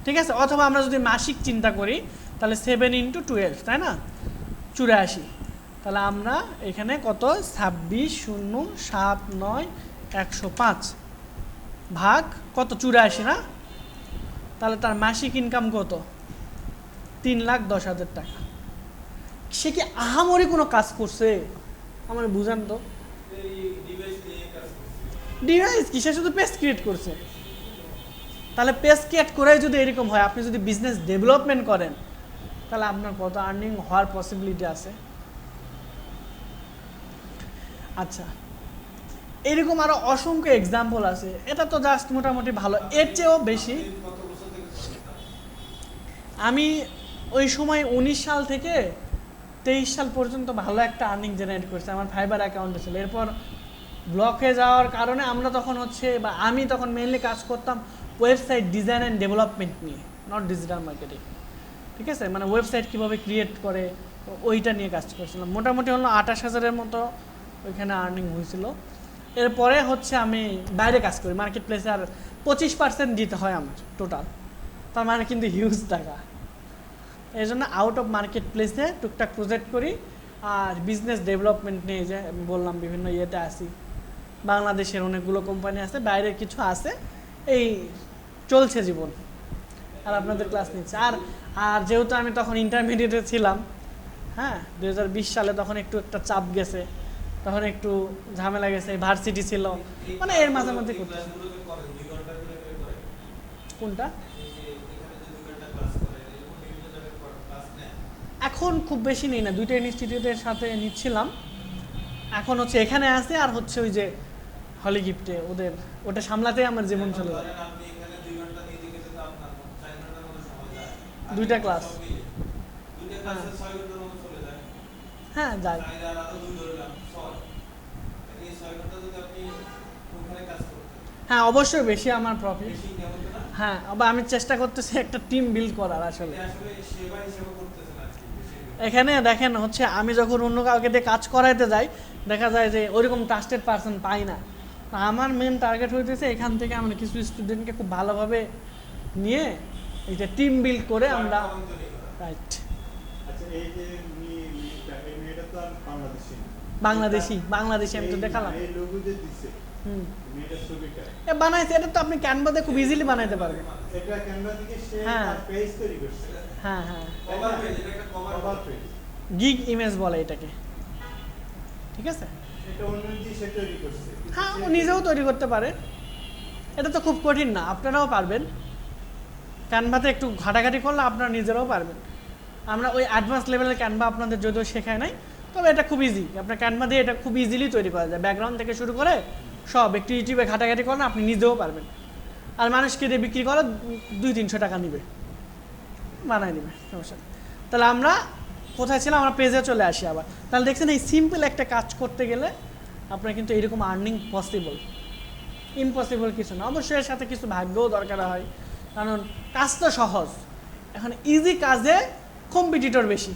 ঠিক আছে? অথবা আমরা যদি মাসিক চিন্তা করি, তাহলে 7 × 12, তাই না, 84। তাহলে আমরা এখানে কত, 26,000,7,9,105 ভাগ কত, 84 না? তাহলে তার মাসিক ইনকাম কত, 3,10,000 টাকা। সে কি আহামরি কোনো কাজ করছে? আমার বুঝান তো, এই ডিভাইস নিয়ে কাজ করছে। ডিভাইস কি, সে শুধু পেজ ক্রিয়েট করছে। তাহলে পেজ ক্রিয়েট করে যদি এরকম হয়, আপনি যদি বিজনেস ডেভেলপমেন্ট করেন, তাহলে আপনার কত আর্নিং হওয়ার পসিবিলিটি আছে। আচ্ছা এরকম আরো অসংখ্য এক্সাম্পল আছে, এটা তো জাস্ট মোটামুটি ভালো, এর চেয়েও বেশি। কত বছর থেকে করছেন? আমি ওই সময় 19 সাল থেকে 23 সাল পর্যন্ত ভালো একটা আর্নিং জেনারেট করছি, আমার ফাইবার অ্যাকাউন্টে ছিল। এরপর ব্লকে যাওয়ার কারণে আমরা তখন হচ্ছে, বা আমি তখন মেইনলি কাজ করতাম ওয়েবসাইট ডিজাইন অ্যান্ড ডেভেলপমেন্ট নিয়ে, নট ডিজিটাল মার্কেটিং, ঠিক আছে? মানে ওয়েবসাইট কীভাবে ক্রিয়েট করে ওইটা নিয়ে কাজ করছিলাম। মোটামুটি হলো 28,000-এর মতো ওইখানে আর্নিং হয়েছিল। এরপরে হচ্ছে আমি বাইরে কাজ করি মার্কেট প্লেসে, আর 25% দিতে হয় আমার টোটাল, তার মানে কিন্তু হিউজ টাকা। এই জন্য আউট অফ মার্কেট প্লেসে টুকটাক প্রজেক্ট করি, আর বিজনেস ডেভেলপমেন্ট নিয়ে যে বললাম বিভিন্ন ইয়েতে আসি। বাংলাদেশের অনেকগুলো কোম্পানি আছে, বাইরের কিছু আছে, এই চলছে জীবন। আর আপনাদের ক্লাস নিচ্ছে। আর আর যেহেতু আমি তখন ইন্টারমিডিয়েটে ছিলাম, হ্যাঁ 2020 সালে, তখন একটু একটা চাপ গেছে, তখন একটু ঝামেলা গেছে, ভার্সিটি ছিল, মানে এর মাঝে মধ্যে করতে। ক্লাসগুলো যে করেন 2 ঘন্টা করে করে কোনটা? এই যে এখানে যে 2 ঘন্টা ক্লাস করে, এরকম বিভিন্ন জায়গায় ক্লাস নেন? এখন খুব বেশি নেই না, দুইটা ইনস্টিটিউটের সাথে নিচ্ছিলাম। এখন হচ্ছে এখানে আছে, আর হচ্ছে ওই যে হলি গিফটে, ওদের ওটা সামলাতেই আমার জীবন চলে যায়। ধরেন আপনি এখানে 2 ঘন্টা নিয়ে গেলে তো আপনার 4 ঘন্টার মতো সময় যায়। আর দুইটা ক্লাস। সব মিলে। দুইটা ক্লাসে 6 ঘন্টার মতো চলে যায়। হ্যাঁ যায়। আর আরো 2 ধরলাম 6। এই 6 ঘন্টা যদি আপনি ওখানে কাজ করতেন, হ্যাঁ অবশ্যই বেশি আমার প্রফিট। বেশি ইনকাম হতো না? হ্যাঁ, আবার আমি চেষ্টা করতেছি একটা টিম বিল্ড করার। আসলে এটা আসলে সেবা হিসেবে করতেছেন আর কি, বেশি এখানে দেখেন হচ্ছে, আমি যখন অন্য কাউকে দিয়ে কাজ করাইতে যাই, দেখা যায় যে ওইরকম ট্রাস্টেড পারসন পাই না। তা আমার মেন টার্গেট হইতেছে এখান থেকে আমরা কিছু স্টুডেন্টকে খুব ভালোভাবে নিয়ে এই যে টিম বিল্ড করে আমরা, কর্মচারী করা। রাইট। আচ্ছা এই যে মেয়েটা, এই মেয়েটা তো আর বাংলাদেশি না। বাংলাদেশি আমি তো দেখালাম। এই লোগো যে দিছে, হুম, মেয়েটার ছবিটা, এ বানাইছে, এটা তো আপনি ক্যানভাতে খুব ইজিলি বানাইতে পারবেন। এটা ক্যানভা থেকে সে হ্যাঁ। তার পেজ তৈরি করছে, হ্যাঁ হ্যাঁ, কভার পেজ, এটা একটা cover cover page. Gig image বলে এটাকে, ঠিক আছে? এটা অন্য যে সে তৈরি করছে। হ্যাঁ ও নিজেও তৈরি করতে পারে, এটা তো খুব কঠিন না, আপনারাও পারবেন। ক্যানভাতে একটু ঘাটাঘাটি করলে আপনারা নিজেরাও পারবেন। আমরা ওই অ্যাডভান্স লেভেলের ক্যানভা আপনাদের যদিও শেখায় নাই, তবে এটা খুব ইজি, আপনার ক্যানভা দিয়ে এটা খুব ইজিলি তৈরি করা যায়। ব্যাকগ্রাউন্ড থেকে শুরু করে সব একটু ইউটিউবে ঘাটাঘাটি করেন, আপনি নিজেও পারবেন। আর মানুষকে দিয়ে বিক্রি করে 200-300 টাকা নিবে, বানাই দিবে, সমস্যা নেই। তাহলে আমরা কোথায় ছিলাম, আমরা পেজে চলে আসি আবার। তাহলে দেখছেন এই সিম্পল একটা কাজ করতে গেলে আপনার কিন্তু এরকম আর্নিং পসিবল, ইম্পসিবল কিছু না। অবশ্যই এর সাথে কিছু ভাগ্যও দরকার হয়, কারণ কাজ তো সহজ। এখন ইজি কাজে কম্পিটিটর বেশি,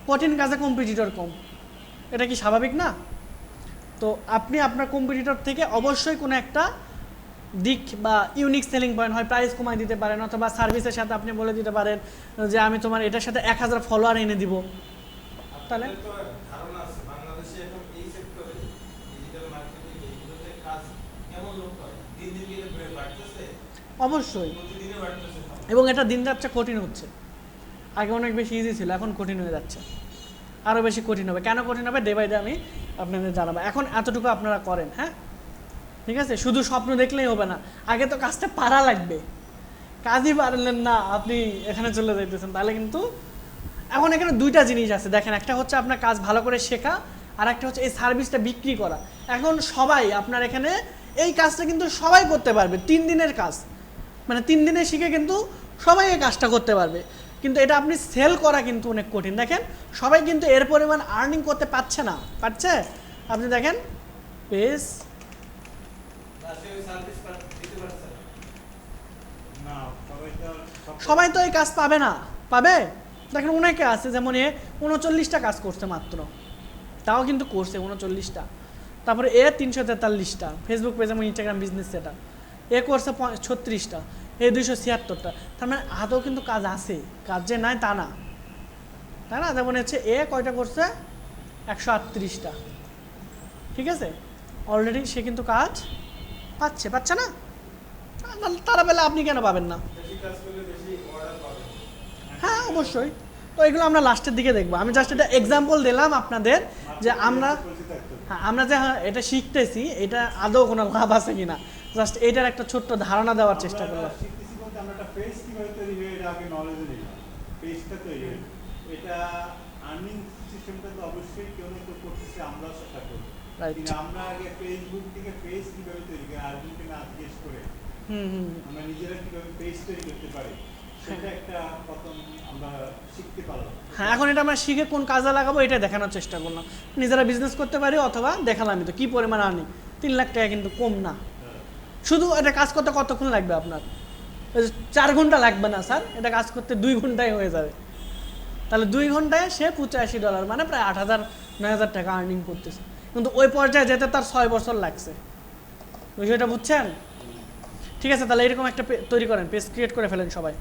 কঠিন কাজে কম্পিটিটর কম, এটা কি স্বাভাবিক না? তো আপনি আপনার কম্পিটিটর থেকে অবশ্যই কোনো একটা দিক বা ইউনিক সেলিং পয়েন্ট, হয় প্রাইস কমাই দিতে পারেন, অথবা সার্ভিসের সাথে আপনি বলে দিতে পারেন যে আমি তোমার এটার সাথে 1000 ফলোয়ার এনে দিব। তাহলে আপনাদের তো ধারণা আছে বাংলাদেশে এখন এই সেক্টরে অবশ্যই, প্রতিদিনই বাড়তেছে। এবং এটা দিন যাচ্ছে কঠিন হচ্ছে। আগে অনেক বেশি ইজি ছিল, এখন কঠিন হয়ে যাচ্ছে, আরও বেশি কঠিন হবে। কেন কঠিন হবে ডে বাই ডে আমি আপনাদের জানাবো। এখন এতটুকু আপনারা করেন, হ্যাঁ ঠিক আছে। শুধু স্বপ্ন দেখলেই হবে না, আগে তো কাজটা পারা লাগবে। কাজই পারলেন না, আপনি এখানে চলে যাইতেছেন, তাহলে কিন্তু এখন এখানে দুইটা জিনিস আছে দেখেন, একটা হচ্ছে আপনার কাজ ভালো করে শেখা, আর একটা হচ্ছে এই সার্ভিসটা বিক্রি করা। এখন সবাই আপনার এখানে এই কাজটা কিন্তু সবাই করতে পারবে, 3 দিনের কাজ, মানে 3 দিনে শিখে কিন্তু সবাই এই কাজটা করতে পারবে। কিন্তু এটা আপনি সেল করা কিন্তু অনেক কঠিন। দেখেন সবাই কিন্তু এর পরিমাণ আর্নিং করতে পারছে না, পারছে? আপনি দেখেন পেজ, লাস্টে ওই সার্ভিস দিতে পারছে না। না, সবাই তো এই কাজ পাবে না, পাবে? দেখেন অনেকে আছে, যেমন এ 39টা কাজ করছে মাত্র, তাও কিন্তু করছে 39টা। তারপরে এ 343টা ফেসবুক পেজ এবং ইনস্টাগ্রাম বিজনেস সেটা, এ করছে 36টা, এ 276টা। তার মানে আদৌ কিন্তু কাজ আছে, কাজ যে নাই তা না, তাই না? যেমন হচ্ছে এ কয়টা করছে 138টা, ঠিক আছে, অলরেডি সে কিন্তু কাজ পাচ্ছে না? তারা পেলে আপনি কেন পাবেন না? বেশি কাজ করলে বেশি অর্ডার পাবে। হ্যাঁ অবশ্যই। তো এগুলো আমরা লাস্টের দিকে দেখবো। আমি জাস্ট এটা এক্সাম্পল দিলাম আপনাদের, যে আমরা হ্যাঁ আমরা যে এটা শিখতেছি, এটা আদৌ কোনো লাভ আছে কিনা, জাস্ট এটার একটা ছোট্ট ধারণা দেওয়ার চেষ্টা করলাম। শিখতেছি বলতে আমরা একটা পেজ কিভাবে তৈরি হয় এটা আগে নলেজে নিলাম, পেজটা তৈরি হয়। এটা আর্নিং সিস্টেমটা তো অবশ্যই কেউ না কেউ করতেছে, আমরাও সেটা করি। Right. কিন্তু আমরা আগে ফেসবুক থেকে পেজ কিভাবে তৈরি করি আর্নিংকে না জিজ্ঞেস করে আমরা নিজেরা কিভাবে পেজ তৈরি করতে পারি সেটা একটা প্রথম আমরা শিখতে পারলাম। হ্যাঁ, এখন এটা আমরা শিখে কোন কাজে লাগাবো এটা দেখানোর চেষ্টা করলাম। নিজেরা বিজনেস করতে পারি, অথবা দেখালামই তো কী পরিমাণ আর্নিং, 3 লাখ টাকা কিন্তু কম না। শুধু এটা কাজ করতে কতক্ষণ লাগবে আপনার? 4 ঘন্টা লাগবে না স্যার, এটা কাজ করতে 2 ঘন্টায় হয়ে যাবে। তাহলে 2 ঘন্টায় সে $85, মানে প্রায় 8,000-9,000 টাকা আর্নিং করতেছে। কিন্তু ওই পর্যায়ে যেতে তার 6 বছর লাগছে। বিষয়টা বুঝছেন? ঠিক আছে, তাহলে এরকম একটা তৈরি করেন, পেজ ক্রিয়েট করে ফেলেন সবাই।